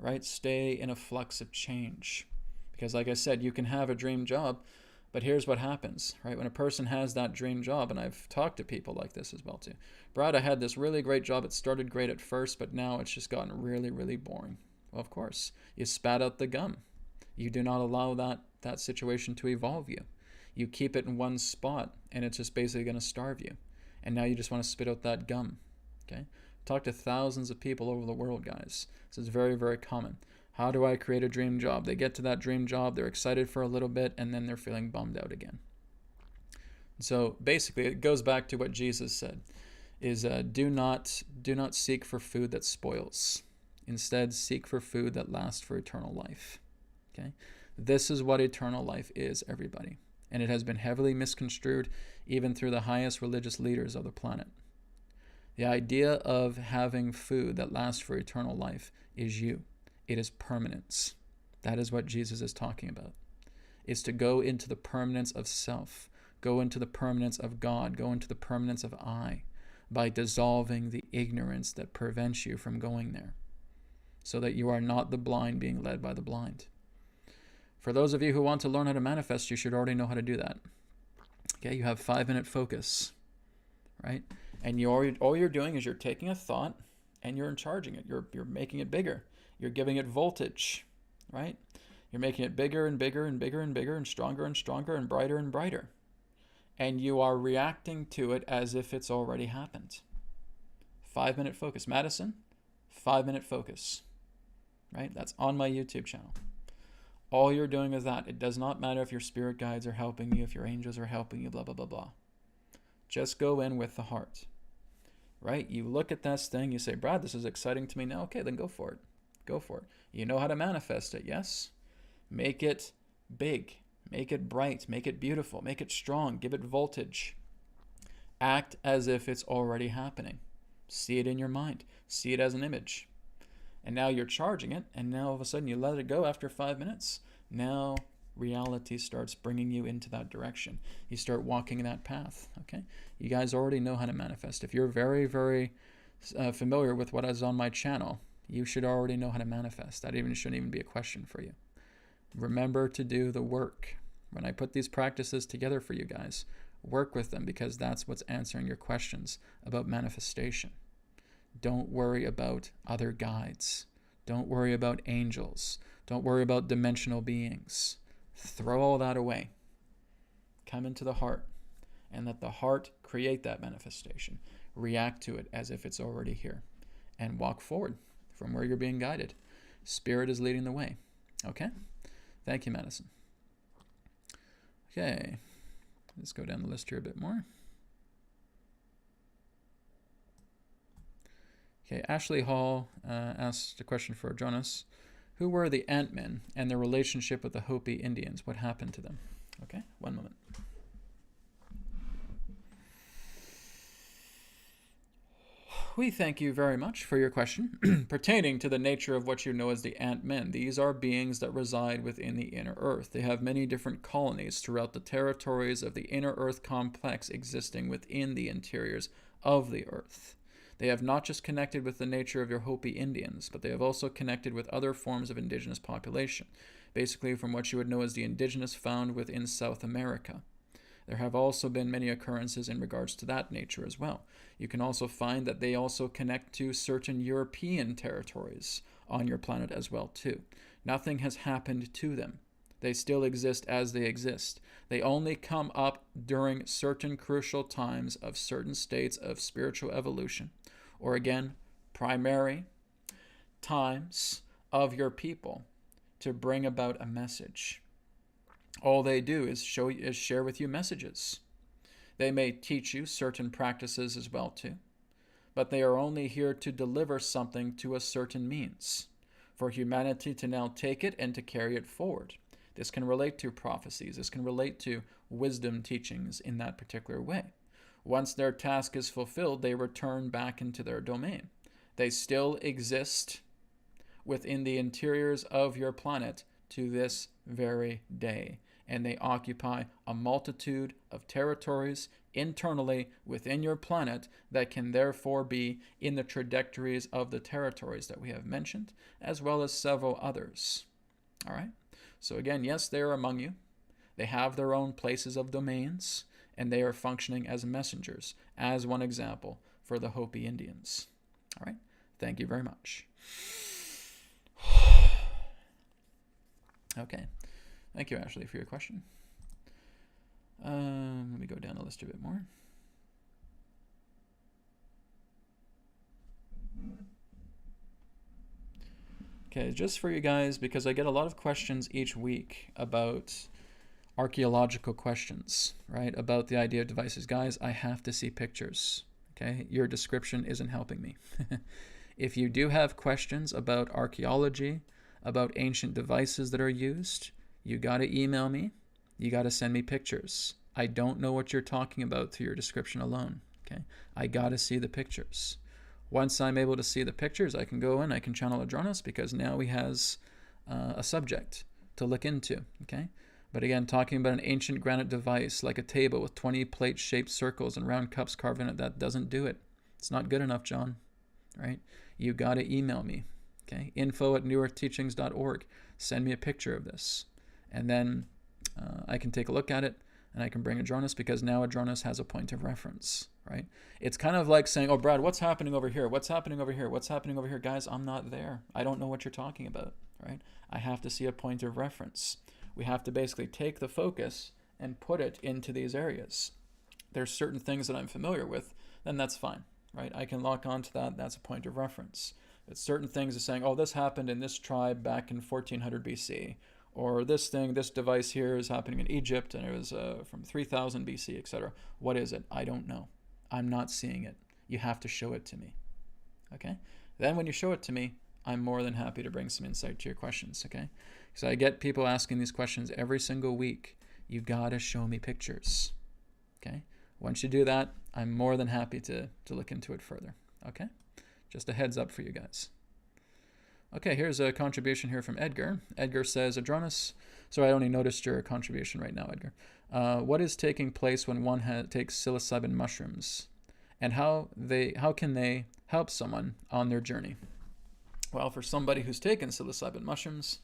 right? Stay in a flux of change. Because like I said, you can have a dream job, but here's what happens, right? When a person has that dream job, and I've talked to people like this as well too. Brad, I had this really great job. It started great at first, but now it's just gotten really, really boring. Well, of course, you spat out the gum. You do not allow that situation to evolve you. You keep it in one spot, and it's just basically going to starve you. And now you just want to spit out that gum, okay? Talk to thousands of people over the world, guys. This is very, very common. How do I create a dream job? They get to that dream job, they're excited for a little bit, and then they're feeling bummed out again. So basically, it goes back to what Jesus said, is do not seek for food that spoils. Instead, seek for food that lasts for eternal life. Okay? This is what eternal life is, everybody. And it has been heavily misconstrued even through the highest religious leaders of the planet. The idea of having food that lasts for eternal life is you. It is permanence. That is what Jesus is talking about. Is to go into the permanence of self, go into the permanence of God, go into the permanence of I, by dissolving the ignorance that prevents you from going there, so that you are not the blind being led by the blind. For those of you who want to learn how to manifest, you should already know how to do that. Okay, you have 5-minute focus, right? And all you're doing is you're taking a thought and you're charging it. You're making it bigger. You're giving it voltage, right? You're making it bigger and bigger and bigger and bigger and stronger and brighter and brighter. And you are reacting to it as if it's already happened. 5-minute focus. Madison, 5-minute focus, right? That's on my YouTube channel. All you're doing is that. It does not matter if your spirit guides are helping you, if your angels are helping you, blah, blah, blah, blah. Just go in with the heart, right? You look at this thing, you say, Brad, this is exciting to me now. Okay, then go for it. Go for it. You know how to manifest it, yes? Make it big. Make it bright. Make it beautiful. Make it strong. Give it voltage. Act as if it's already happening. See it in your mind. See it as an image. And now you're charging it, and now all of a sudden you let it go after 5 minutes. Now reality starts bringing you into that direction. You start walking that path, okay? You guys already know how to manifest. If you're very, very familiar with what is on my channel, you should already know how to manifest. That shouldn't even be a question for you. Remember to do the work. When I put these practices together for you guys, work with them, because that's what's answering your questions about manifestation. Don't worry about other guides. Don't worry about angels. Don't worry about dimensional beings. Throw all that away. Come into the heart, and let the heart create that manifestation. React to it as if it's already here, and walk forward from where you're being guided. Spirit is leading the way. Okay? Thank you, Madison. Okay. Let's go down the list here a bit more. Okay, Ashley Hall asked a question for Adronis. Who were the Ant-Men and their relationship with the Hopi Indians? What happened to them? Okay, one moment. We thank you very much for your question. Pertaining to the nature of what you know as the Ant-Men, these are beings that reside within the inner earth. They have many different colonies throughout the territories of the inner earth complex existing within the interiors of the earth. They have not just connected with the nature of your Hopi Indians, but they have also connected with other forms of indigenous population, basically from what you would know as the indigenous found within South America. There have also been many occurrences in regards to that nature as well. You can also find that they also connect to certain European territories on your planet as well too. Nothing has happened to them. They still exist as they exist. They only come up during certain crucial times of certain states of spiritual evolution, or again, primary times of your people to bring about a message. All they do is share with you messages. They may teach you certain practices as well too, but they are only here to deliver something to a certain means, for humanity to now take it and to carry it forward. This can relate to prophecies. This can relate to wisdom teachings in that particular way. Once their task is fulfilled, they return back into their domain. They still exist within the interiors of your planet to this very day. and they occupy a multitude of territories internally within your planet that can therefore be in the trajectories of the territories that we have mentioned, as well as several others. All right? So again, yes, they are among you. They have their own places of domains, and they are functioning as messengers, as one example for the Hopi Indians. All right? Thank you very much. Okay. Thank you, Ashley, for your question. Let me go down the list a bit more. Okay, just for you guys, because I get a lot of questions each week about archaeological questions, right? About the idea of devices. Guys, I have to see pictures, okay? Your description isn't helping me. If you do have questions about archaeology, about ancient devices that are used, you got to email me. You got to send me pictures. I don't know what you're talking about through your description alone, okay? I got to see the pictures. Once I'm able to see the pictures, I can go in, I can channel Adronis, because now he has a subject to look into, okay? But again, talking about an ancient granite device like a table with 20 plate-shaped circles and round cups carved in it, that doesn't do it. It's not good enough, John, right? You got to email me, okay? info@newearthteachings.org. Send me a picture of this. And then I can take a look at it, and I can bring Adronis, because now Adronis has a point of reference, right? It's kind of like saying, oh, Brad, what's happening over here? What's happening over here? What's happening over here? Guys, I'm not there. I don't know what you're talking about, right? I have to see a point of reference. We have to basically take the focus and put it into these areas. There's certain things that I'm familiar with, then that's fine, right? I can lock onto that. That's a point of reference. But certain things are saying, oh, this happened in this tribe back in 1400 BC. Or this thing, this device here is happening in Egypt, and it was from 3000 BC, etc. What is it? I don't know. I'm not seeing it. You have to show it to me. Okay? Then when you show it to me, I'm more than happy to bring some insight to your questions. Okay? So I get people asking these questions every single week. You gotta show me pictures. Okay? Once you do that, I'm more than happy to look into it further. Okay? Just a heads up for you guys. Okay, here's a contribution here from Edgar. Edgar says, Adronis, sorry, I only noticed your contribution right now, Edgar. What is taking place when one takes psilocybin mushrooms, and how can they help someone on their journey? Well, for somebody who's taken psilocybin mushrooms,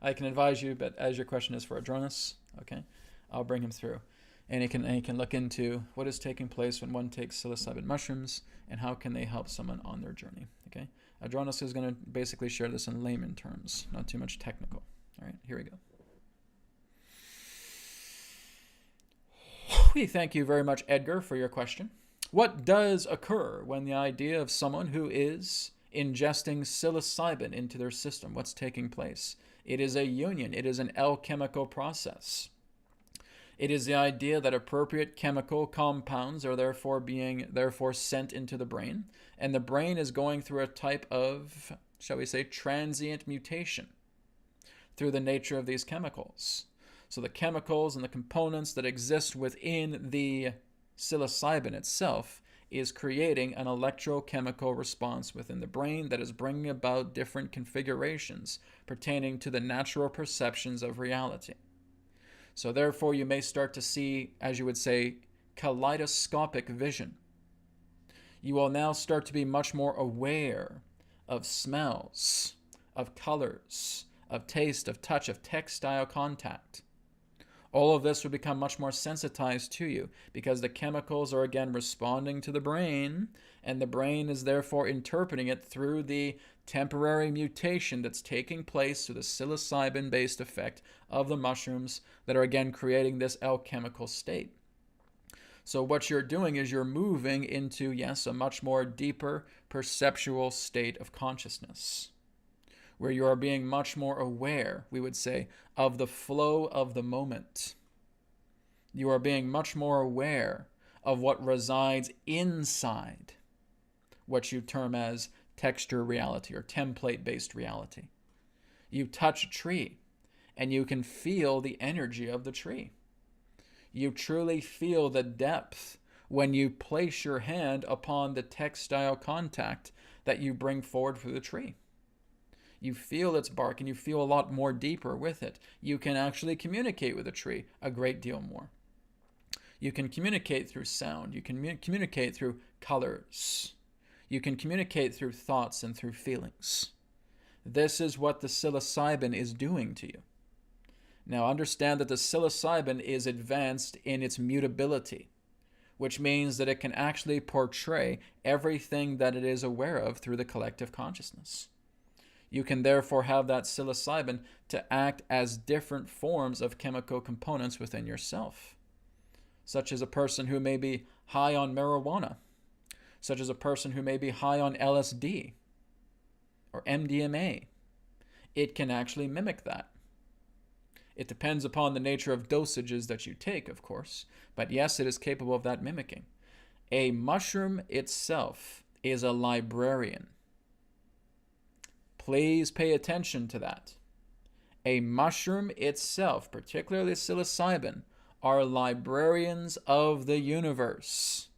I can advise you, but as your question is for Adronis, okay, I'll bring him through. And he can look into what is taking place when one takes psilocybin mushrooms, and how can they help someone on their journey, okay? Adronis is going to basically share this in layman terms, not too much technical. All right, here we go. We thank you very much, Edgar, for your question. What does occur when the idea of someone who is ingesting psilocybin into their system? What's taking place? It is a union. It is an alchemical process. It is the idea that appropriate chemical compounds are therefore sent into the brain, and the brain is going through a type of, shall we say, transient mutation through the nature of these chemicals. So the chemicals and the components that exist within the psilocybin itself is creating an electrochemical response within the brain that is bringing about different configurations pertaining to the natural perceptions of reality. So therefore, you may start to see, as you would say, kaleidoscopic vision. You will now start to be much more aware of smells, of colors, of taste, of touch, of tactile contact. All of this will become much more sensitized to you because the chemicals are again responding to the brain, and the brain is therefore interpreting it through the temporary mutation that's taking place through the psilocybin-based effect of the mushrooms that are again creating this alchemical state. So what you're doing is you're moving into, yes, a much more deeper perceptual state of consciousness, where you are being much more aware, we would say, of the flow of the moment. You are being much more aware of what resides inside what you term as texture reality or template-based reality. You touch a tree and you can feel the energy of the tree. You truly feel the depth when you place your hand upon the textile contact that you bring forward for the tree. You feel its bark and you feel a lot more deeper with it. You can actually communicate with a tree a great deal more. You can communicate through sound. You can communicate through colors. You can communicate through thoughts and through feelings. This is what the psilocybin is doing to you. Now understand that the psilocybin is advanced in its mutability, which means that it can actually portray everything that it is aware of through the collective consciousness. You can therefore have that psilocybin to act as different forms of chemical components within yourself, such as a person who may be high on marijuana, such as a person who may be high on LSD or MDMA. It can actually mimic that. It depends upon the nature of dosages that you take, of course, but yes, it is capable of that mimicking. A mushroom itself is a librarian. Please pay attention to that. A mushroom itself, particularly psilocybin, are librarians of the universe.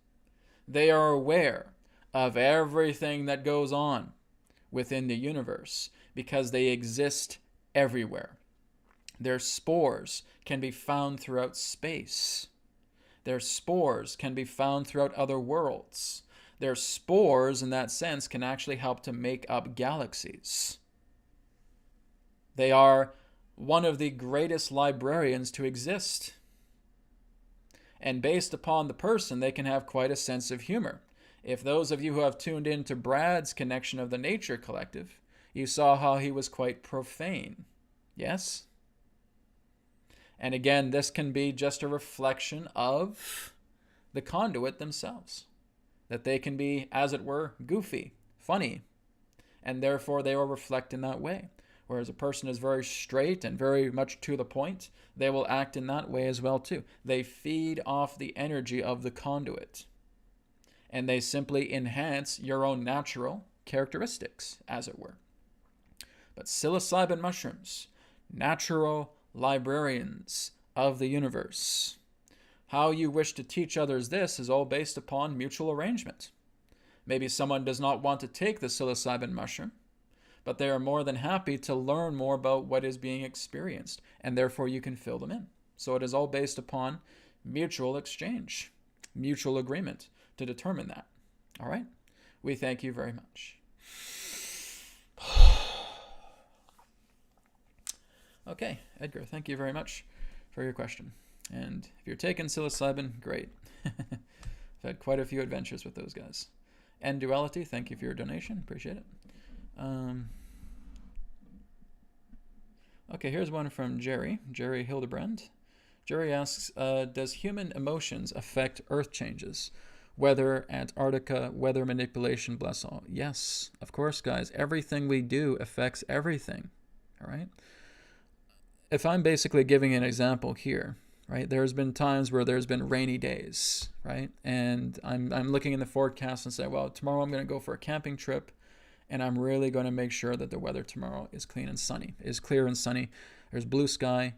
They are aware of everything that goes on within the universe because they exist everywhere. Their spores can be found throughout space. Their spores can be found throughout other worlds. Their spores, in that sense, can actually help to make up galaxies. They are one of the greatest librarians to exist. And based upon the person, they can have quite a sense of humor. If those of you who have tuned in to Brad's connection of the Nature Collective, you saw how he was quite profane. Yes? And again, this can be just a reflection of the conduit themselves. That they can be, as it were, goofy, funny, and therefore they will reflect in that way. Whereas a person is very straight and very much to the point, they will act in that way as well too. They feed off the energy of the conduit. And they simply enhance your own natural characteristics, as it were. But psilocybin mushrooms, natural librarians of the universe. How you wish to teach others this is all based upon mutual arrangement. Maybe someone does not want to take the psilocybin mushroom, but they are more than happy to learn more about what is being experienced, and therefore you can fill them in. So it is all based upon mutual exchange, mutual agreement to determine that. All right? We thank you very much. Okay, Edgar, thank you very much for your question. And if you're taking psilocybin, great. I've had quite a few adventures with those guys. And Duality, thank you for your donation. Appreciate it. Okay, here's one from Jerry Hildebrand. Jerry asks, does human emotions affect earth changes? Weather, Antarctica, weather manipulation, bless all. Yes, of course, guys. Everything we do affects everything. All right? If I'm basically giving an example here, right? There's been times where there's been rainy days, right? And I'm looking in the forecast and say, well, tomorrow I'm going to go for a camping trip, and I'm really going to make sure that the weather tomorrow is clean and sunny, is clear and sunny. There's blue sky,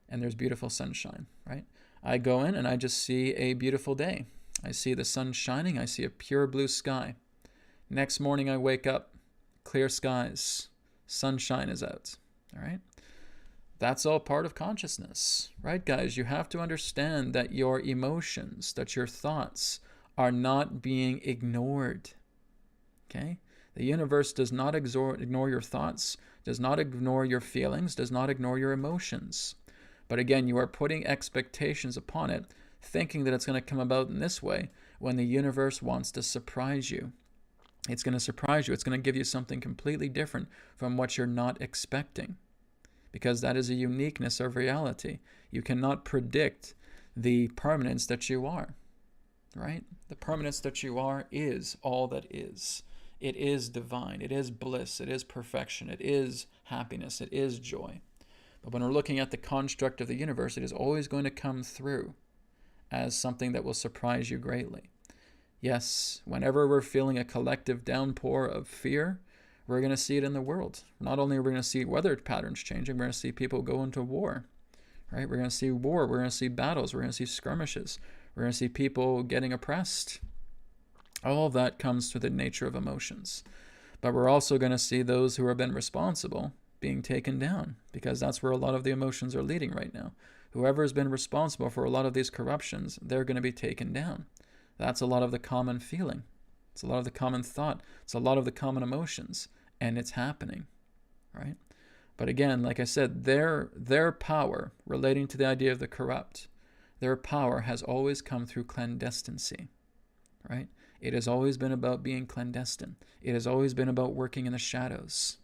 and there's beautiful sunshine, right? I go in and I just see a beautiful day. I see the sun shining. I see a pure blue sky. Next morning I wake up, clear skies, sunshine is out, all right? That's all part of consciousness, right, guys? You have to understand that your emotions, that your thoughts are not being ignored, okay? The universe does not ignore your thoughts, does not ignore your feelings, does not ignore your emotions. But again, you are putting expectations upon it, thinking that it's going to come about in this way when the universe wants to surprise you. It's going to surprise you. It's going to give you something completely different from what you're not expecting. Because that is a uniqueness of reality. You cannot predict the permanence that you are, right? The permanence that you are is all that is. It is divine. It is bliss. It is perfection. It is happiness. It is joy. But when we're looking at the construct of the universe, it is always going to come through as something that will surprise you greatly. Yes, whenever we're feeling a collective downpour of fear, we're going to see it in the world. Not only are we going to see weather patterns changing, we're going to see people go into war, right? We're going to see war. We're going to see battles. We're going to see skirmishes. We're going to see people getting oppressed. All of that comes through the nature of emotions. But we're also going to see those who have been responsible being taken down, because that's where a lot of the emotions are leading right now. Whoever has been responsible for a lot of these corruptions, they're going to be taken down. That's a lot of the common feeling. It's a lot of the common thought. It's a lot of the common emotions, and it's happening, right? But again, like I said, their power relating to the idea of the corrupt, their power has always come through clandestinity, right? It has always been about being clandestine. It has always been about working in the shadows.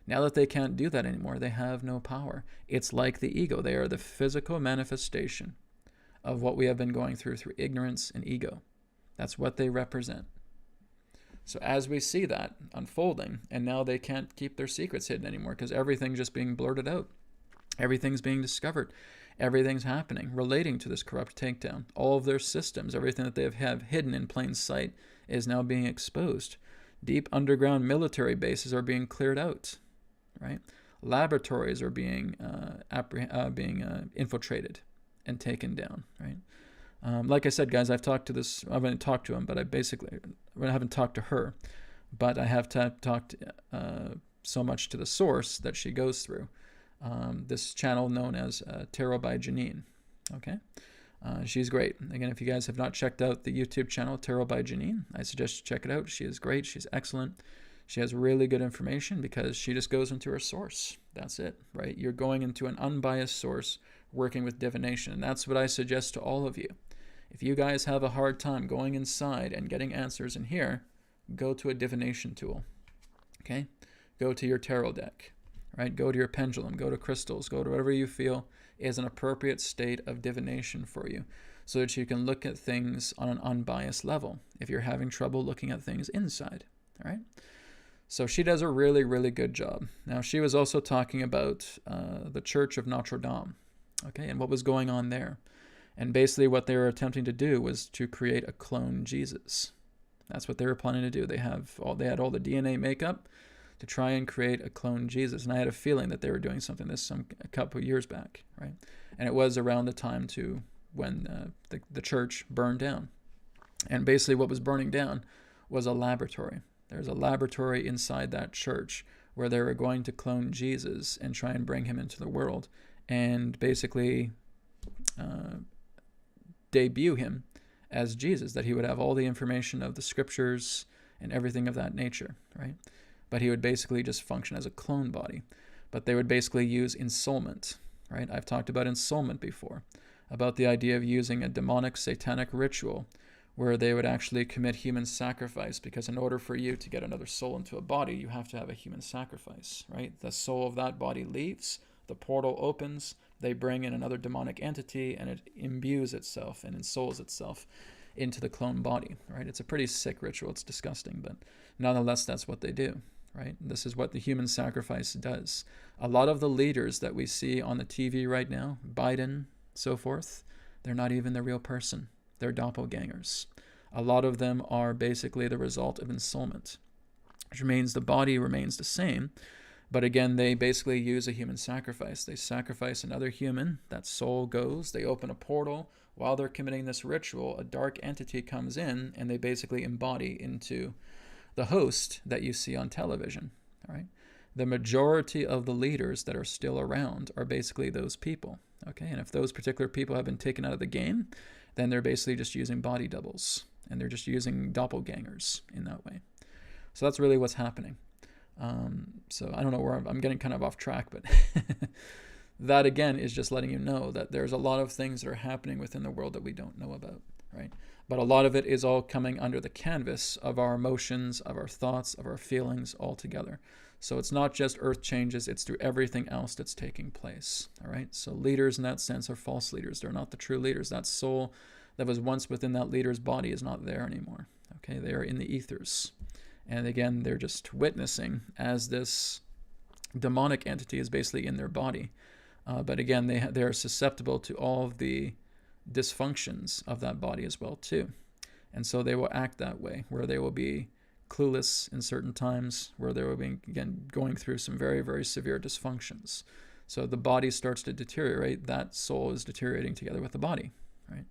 Now that they can't do that anymore, they have no power. It's like the ego. They are the physical manifestation of what we have been going through ignorance and ego. That's what they represent. So as we see that unfolding, and now they can't keep their secrets hidden anymore because everything's just being blurted out. Everything's being discovered. Everything's happening relating to this corrupt takedown. All of their systems, everything that they have hidden in plain sight is now being exposed. Deep underground military bases are being cleared out, right? Laboratories are being infiltrated and taken down, right? Like I said, guys, I haven't talked to him, but I haven't talked to her, but I have talked so much to the source that she goes through. This channel known as Tarot by Janine. Okay? She's great. Again, if you guys have not checked out the YouTube channel, Tarot by Janine, I suggest you check it out. She is great. She's excellent. She has really good information because she just goes into her source. That's it, right? You're going into an unbiased source working with divination, and that's what I suggest to all of you. If you guys have a hard time going inside and getting answers in here, go to a divination tool, okay? Go to your tarot deck, right? Go to your pendulum, go to crystals, go to whatever you feel is an appropriate state of divination for you so that you can look at things on an unbiased level if you're having trouble looking at things inside, all right? So she does a really, really good job. Now, she was also talking about the Church of Notre Dame, okay, and what was going on there. And basically what they were attempting to do was to create a clone Jesus. That's what they were planning to do. They had all the DNA makeup to try and create a clone Jesus. And I had a feeling that they were doing something a couple of years back, right? And it was around the time when the church burned down. And basically what was burning down was a laboratory. There's a laboratory inside that church where they were going to clone Jesus and try and bring him into the world and basically debut him as Jesus, that he would have all the information of the scriptures and everything of that nature, right? But he would basically just function as a clone body. But they would basically use ensoulment, right? I've talked about ensoulment before, about the idea of using a demonic satanic ritual where they would actually commit human sacrifice, because in order for you to get another soul into a body, you have to have a human sacrifice, right? The soul of that body leaves, the portal opens, they bring in another demonic entity, and it imbues itself and ensouls itself into the clone body, right? It's a pretty sick ritual. It's disgusting, but nonetheless, that's what they do, right? This is what the human sacrifice does. A lot of the leaders that we see on the TV right now, Biden, so forth, they're not even the real person. They're doppelgangers. A lot of them are basically the result of ensoulment, which means the body remains the same. But again, they basically use a human sacrifice. They sacrifice another human. That soul goes. They open a portal. While they're committing this ritual, a dark entity comes in, and they basically embody into the host that you see on television. All right. The majority of the leaders that are still around are basically those people. Okay. And if those particular people have been taken out of the game, then they're basically just using body doubles, and they're just using doppelgangers in that way. So that's really what's happening. So I don't know where I'm getting kind of off track, but that again is just letting you know that there's a lot of things that are happening within the world that we don't know about, right? But a lot of it is all coming under the canvas of our emotions, of our thoughts, of our feelings all together. So it's not just earth changes, it's through everything else that's taking place, all right? So leaders in that sense are false leaders. They're not the true leaders. That soul that was once within that leader's body is not there anymore, okay? They are in the ethers. And again, they're just witnessing as this demonic entity is basically in their body. But again, they are susceptible to all of the dysfunctions of that body as well too. And so they will act that way, where they will be clueless in certain times, where they will be, again, going through some very, very severe dysfunctions. So the body starts to deteriorate. That soul is deteriorating together with the body, right?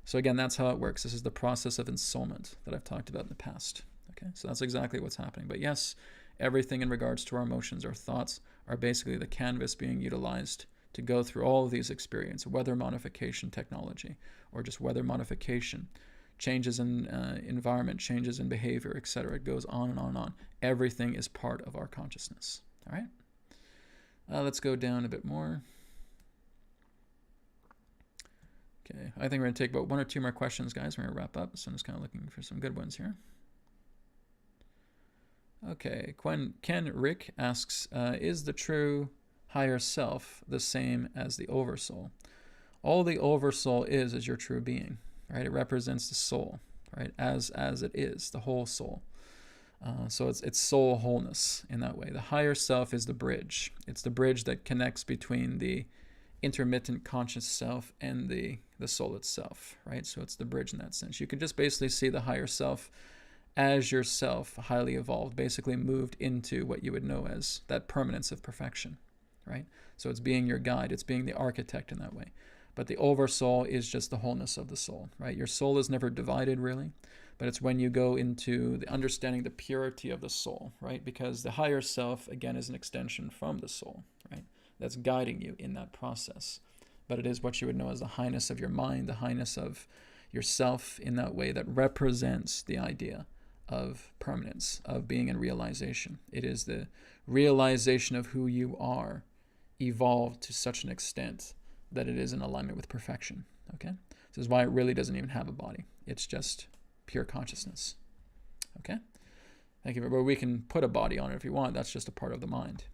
So again, that's how it works. This is the process of ensoulment that I've talked about in the past. Okay, so that's exactly what's happening. But yes, everything in regards to our emotions, our thoughts, are basically the canvas being utilized to go through all of these experiences, weather modification technology, or just weather modification, changes in environment, changes in behavior, etc. It goes on and on and on. Everything is part of our consciousness. All right? Let's go down a bit more. Okay, I think we're going to take about 1 or 2 more questions, guys. We're going to wrap up, so I'm just kind of looking for some good ones here. Okay, Ken Rick asks, is the true higher self the same as the oversoul? All the oversoul is your true being, right? It represents the soul, right? As it is, the whole soul. So it's soul wholeness in that way. The higher self is the bridge. It's the bridge that connects between the intermittent conscious self and the soul itself, right? So it's the bridge in that sense. You can just basically see the higher self as yourself, highly evolved, basically moved into what you would know as that permanence of perfection, right? So it's being your guide, it's being the architect in that way. But the oversoul is just the wholeness of the soul, right? Your soul is never divided, really, but it's when you go into the understanding the purity of the soul, right? Because the higher self, again, is an extension from the soul, right? That's guiding you in that process. But it is what you would know as the highness of your mind, the highness of yourself in that way that represents the idea of permanence, of being in realization. It is the realization of who you are evolved to such an extent that it is in alignment with perfection. Okay? This is why it really doesn't even have a body. It's just pure consciousness. Okay? Thank you. But we can put a body on it if you want. That's just a part of the mind.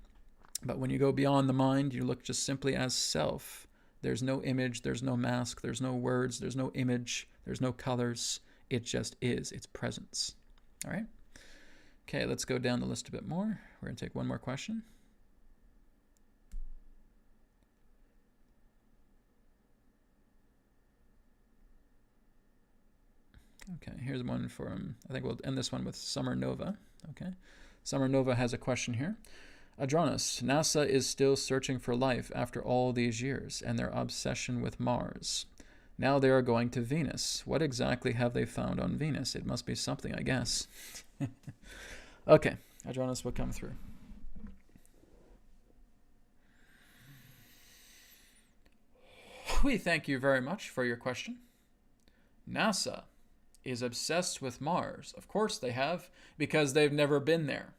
But when you go beyond the mind, you look just simply as self. There's no image, there's no mask, there's no words, there's no image, there's no colors. It just is. It's presence. All right? Okay, let's go down the list a bit more. We're going to take one more question. Okay, here's one from, I think we'll end this one with Summer Nova. Okay, Summer Nova has a question here. Adronis, NASA is still searching for life after all these years and their obsession with Mars. Now they are going to Venus. What exactly have they found on Venus? It must be something, I guess. Okay, Adronis will come through. We thank you very much for your question. NASA is obsessed with Mars. Of course they have, because they've never been there.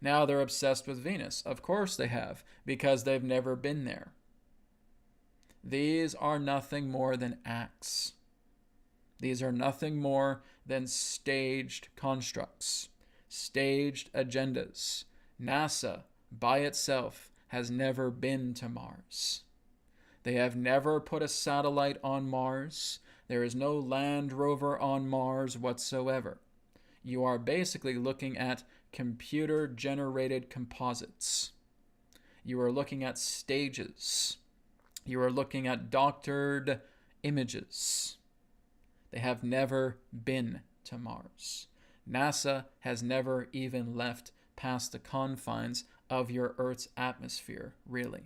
Now they're obsessed with Venus. Of course they have, because they've never been there. These are nothing more than acts. These are nothing more than staged constructs, staged agendas. NASA, by itself, has never been to Mars. They have never put a satellite on Mars. There is no Land Rover on Mars whatsoever. You are basically looking at computer-generated composites. You are looking at stages. You are looking at doctored images. They have never been to Mars. NASA has never even left past the confines of your Earth's atmosphere, really.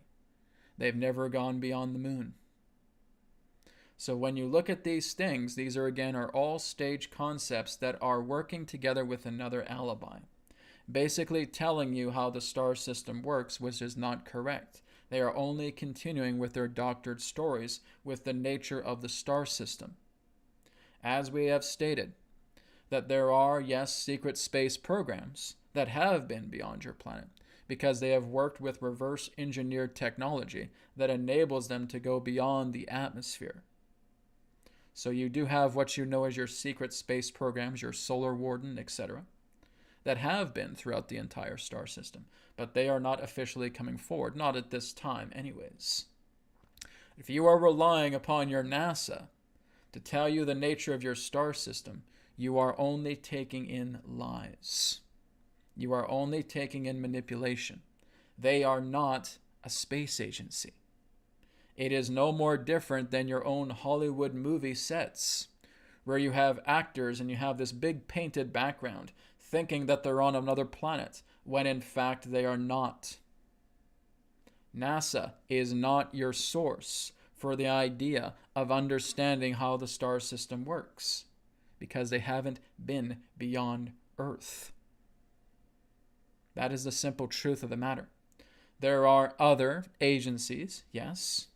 They've never gone beyond the moon. So when you look at these things, these are all stage concepts that are working together with another alibi, basically telling you how the star system works, which is not correct. They are only continuing with their doctored stories with the nature of the star system. As we have stated, that there are, yes, secret space programs that have been beyond your planet because they have worked with reverse engineered technology that enables them to go beyond the atmosphere. So you do have what you know as your secret space programs, your Solar Warden, etc., that have been throughout the entire star system, but they are not officially coming forward, not at this time anyways. If you are relying upon your NASA to tell you the nature of your star system, you are only taking in lies. You are only taking in manipulation. They are not a space agency. It is no more different than your own Hollywood movie sets, where you have actors and you have this big painted background, thinking that they're on another planet, when in fact they are not. NASA is not your source for the idea of understanding how the star system works, because they haven't been beyond Earth. That is the simple truth of the matter. There are other agencies, yes,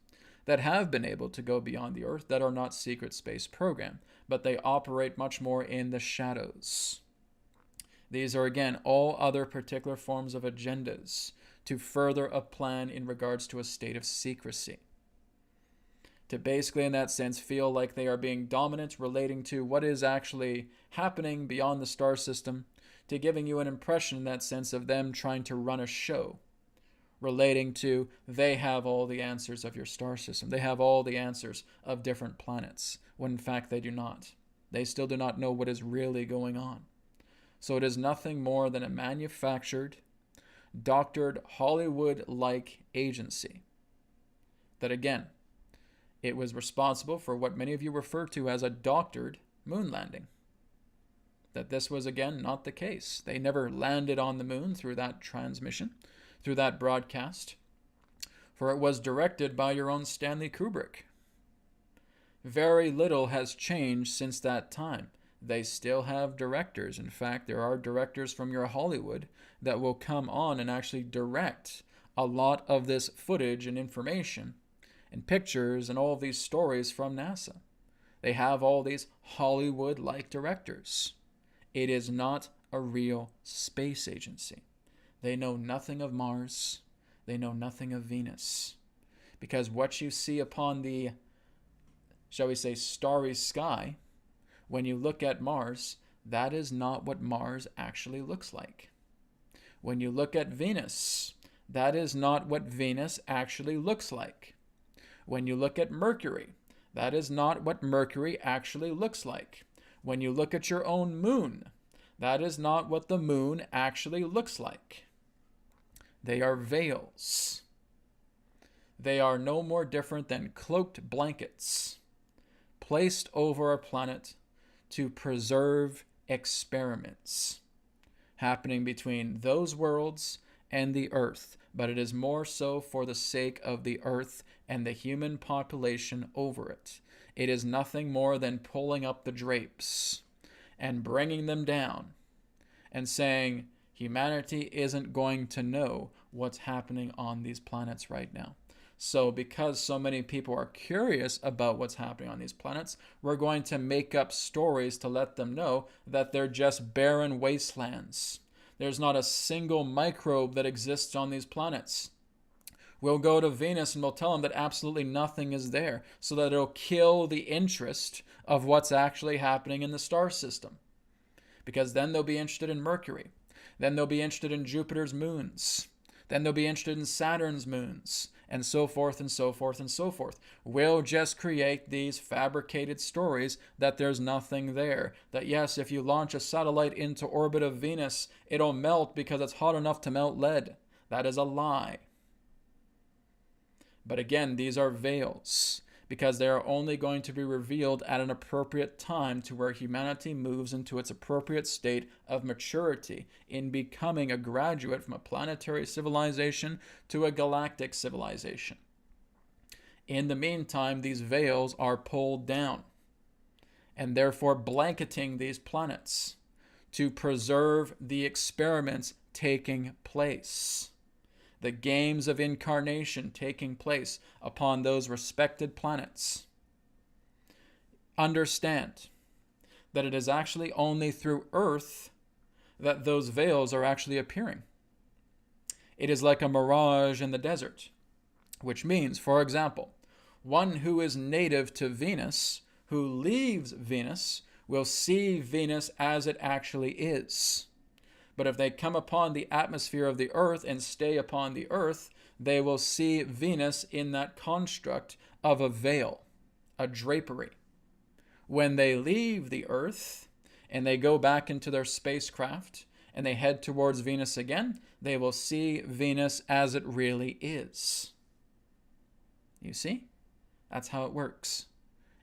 that have been able to go beyond the Earth that are not secret space program, but they operate much more in the shadows. These are, again, all other particular forms of agendas to further a plan in regards to a state of secrecy. To basically, in that sense, feel like they are being dominant relating to what is actually happening beyond the star system, to giving you an impression in that sense of them trying to run a show relating to they have all the answers of your star system. They have all the answers of different planets, when in fact they do not. They still do not know what is really going on. So it is nothing more than a manufactured, doctored, Hollywood-like agency that, again, it was responsible for what many of you refer to as a doctored moon landing. That this was, again, not the case. They never landed on the moon through that transmission, through that broadcast, for it was directed by your own Stanley Kubrick. Very little has changed since that time. They still have directors. In fact, there are directors from your Hollywood that will come on and actually direct a lot of this footage and information and pictures and all of these stories from NASA. They have all these Hollywood-like directors. It is not a real space agency. They know nothing of Mars. They know nothing of Venus. Because what you see upon the, shall we say, starry sky, when you look at Mars, that is not what Mars actually looks like. When you look at Venus, that is not what Venus actually looks like. When you look at Mercury, that is not what Mercury actually looks like. When you look at your own moon, that is not what the moon actually looks like. They are veils. They are no more different than cloaked blankets placed over a planet to preserve experiments happening between those worlds and the Earth, but it is more so for the sake of the Earth and the human population over it. It is nothing more than pulling up the drapes and bringing them down and saying humanity isn't going to know what's happening on these planets right now. So because so many people are curious about what's happening on these planets, we're going to make up stories to let them know that they're just barren wastelands. There's not a single microbe that exists on these planets. We'll go to Venus and we'll tell them that absolutely nothing is there, so that it'll kill the interest of what's actually happening in the star system. Because then they'll be interested in Mercury. Then they'll be interested in Jupiter's moons. Then they'll be interested in Saturn's moons, and so forth and so forth and so forth. We'll just create these fabricated stories that there's nothing there. That yes, if you launch a satellite into orbit of Venus, it'll melt because it's hot enough to melt lead. That is a lie. But again, these are veils, because they are only going to be revealed at an appropriate time to where humanity moves into its appropriate state of maturity in becoming a graduate from a planetary civilization to a galactic civilization. In the meantime, these veils are pulled down, and therefore blanketing these planets to preserve the experiments taking place. The games of incarnation taking place upon those respected planets. Understand that it is actually only through Earth that those veils are actually appearing. It is like a mirage in the desert, which means, for example, one who is native to Venus, who leaves Venus, will see Venus as it actually is. But if they come upon the atmosphere of the Earth and stay upon the Earth, they will see Venus in that construct of a veil, a drapery. When they leave the Earth and they go back into their spacecraft and they head towards Venus again, they will see Venus as it really is. You see? That's how it works.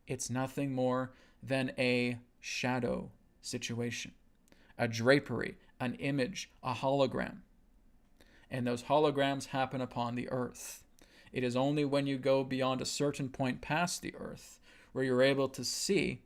It's nothing more than a shadow situation, a drapery, an image, a hologram. And those holograms happen upon the Earth. It is only when you go beyond a certain point past the Earth where you're able to see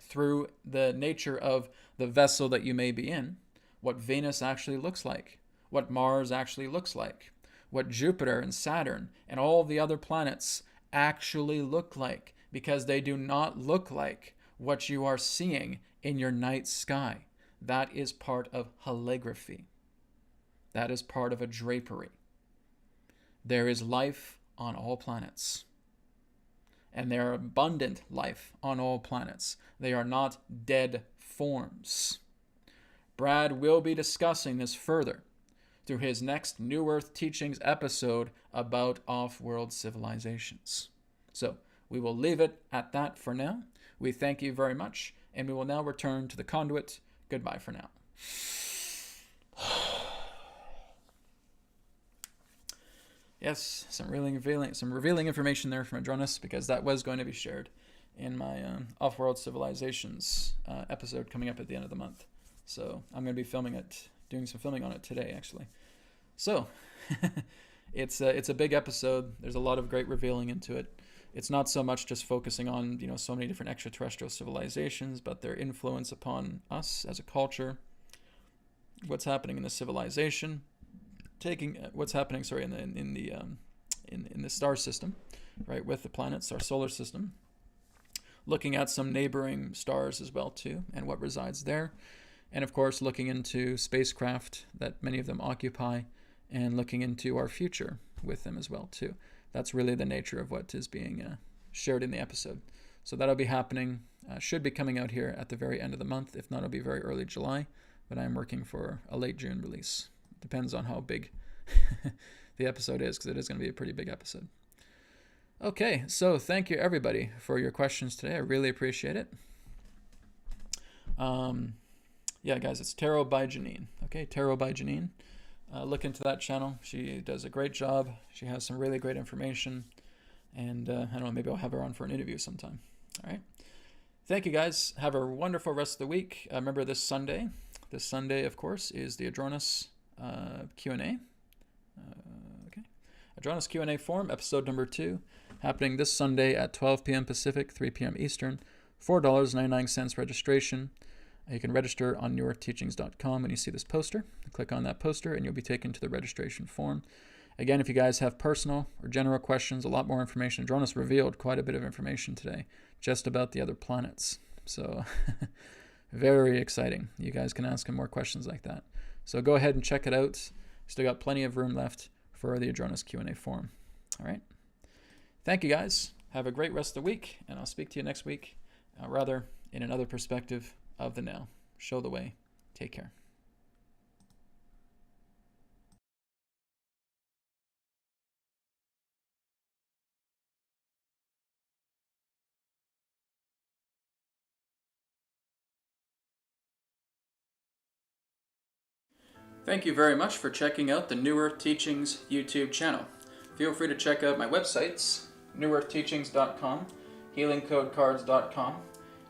through the nature of the vessel that you may be in, what Venus actually looks like, what Mars actually looks like, what Jupiter and Saturn and all the other planets actually look like, because they do not look like what you are seeing in your night sky. That is part of holography. That is part of a drapery. There is life on all planets. And there are abundant life on all planets. They are not dead forms. Brad will be discussing this further through his next New Earth Teachings episode about off-world civilizations. So we will leave it at that for now. We thank you very much, and we will now return to the conduit. Goodbye for now. Yes, some revealing information there from Adronis, because that was going to be shared in my Off-World Civilizations episode coming up at the end of the month. So I'm going to be doing some filming on it today, actually. So it's a big episode. There's a lot of great revealing into it. It's not so much just focusing on so many different extraterrestrial civilizations, but their influence upon us as a culture, what's happening in the civilization, what's happening in the star system, right, with the planets, our solar system, looking at some neighboring stars as well too, and what resides there, and of course looking into spacecraft that many of them occupy, and looking into our future with them as well too. That's really the nature of what is being shared in the episode. So that'll be happening, should be coming out here at the very end of the month. If not, it'll be very early July, but I'm working for a late June release. Depends on how big the episode is, because it is going to be a pretty big episode. Okay, so thank you everybody for your questions today. I really appreciate it. Yeah, guys, it's Tarot by Janine. Okay, Tarot by Janine. Look into that channel. She does a great job. She has some really great information. And I don't know, maybe I'll have her on for an interview sometime. All right. Thank you, guys. Have a wonderful rest of the week. Remember this Sunday. This Sunday, of course, is the Adronis Q&A. Okay. Adronis Q&A Forum, episode number 2, happening this Sunday at 12 p.m. Pacific, 3 p.m. Eastern. $4.99 registration. You can register on newearthteachings.com when you see this poster. Click on that poster and you'll be taken to the registration form. Again, if you guys have personal or general questions, a lot more information. Adronis revealed quite a bit of information today just about the other planets. So very exciting. You guys can ask him more questions like that. So go ahead and check it out. Still got plenty of room left for the Adronis Q&A forum. All right. Thank you, guys. Have a great rest of the week, and I'll speak to you next week, rather in another perspective of the now. Show the way. Take care. Thank you very much for checking out the New Earth Teachings YouTube channel. Feel free to check out my websites, newearthteachings.com, healingcodecards.com,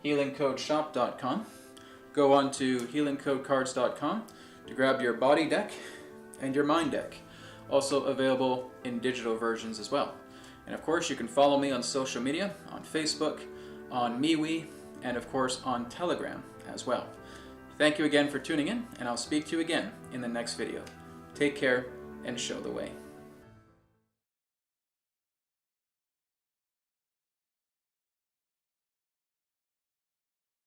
healingcodeshop.com. Go on to healingcodecards.com to grab your body deck and your mind deck. Also available in digital versions as well. And of course, you can follow me on social media, on Facebook, on MeWe, and of course on Telegram as well. Thank you again for tuning in, and I'll speak to you again in the next video. Take care and show the way.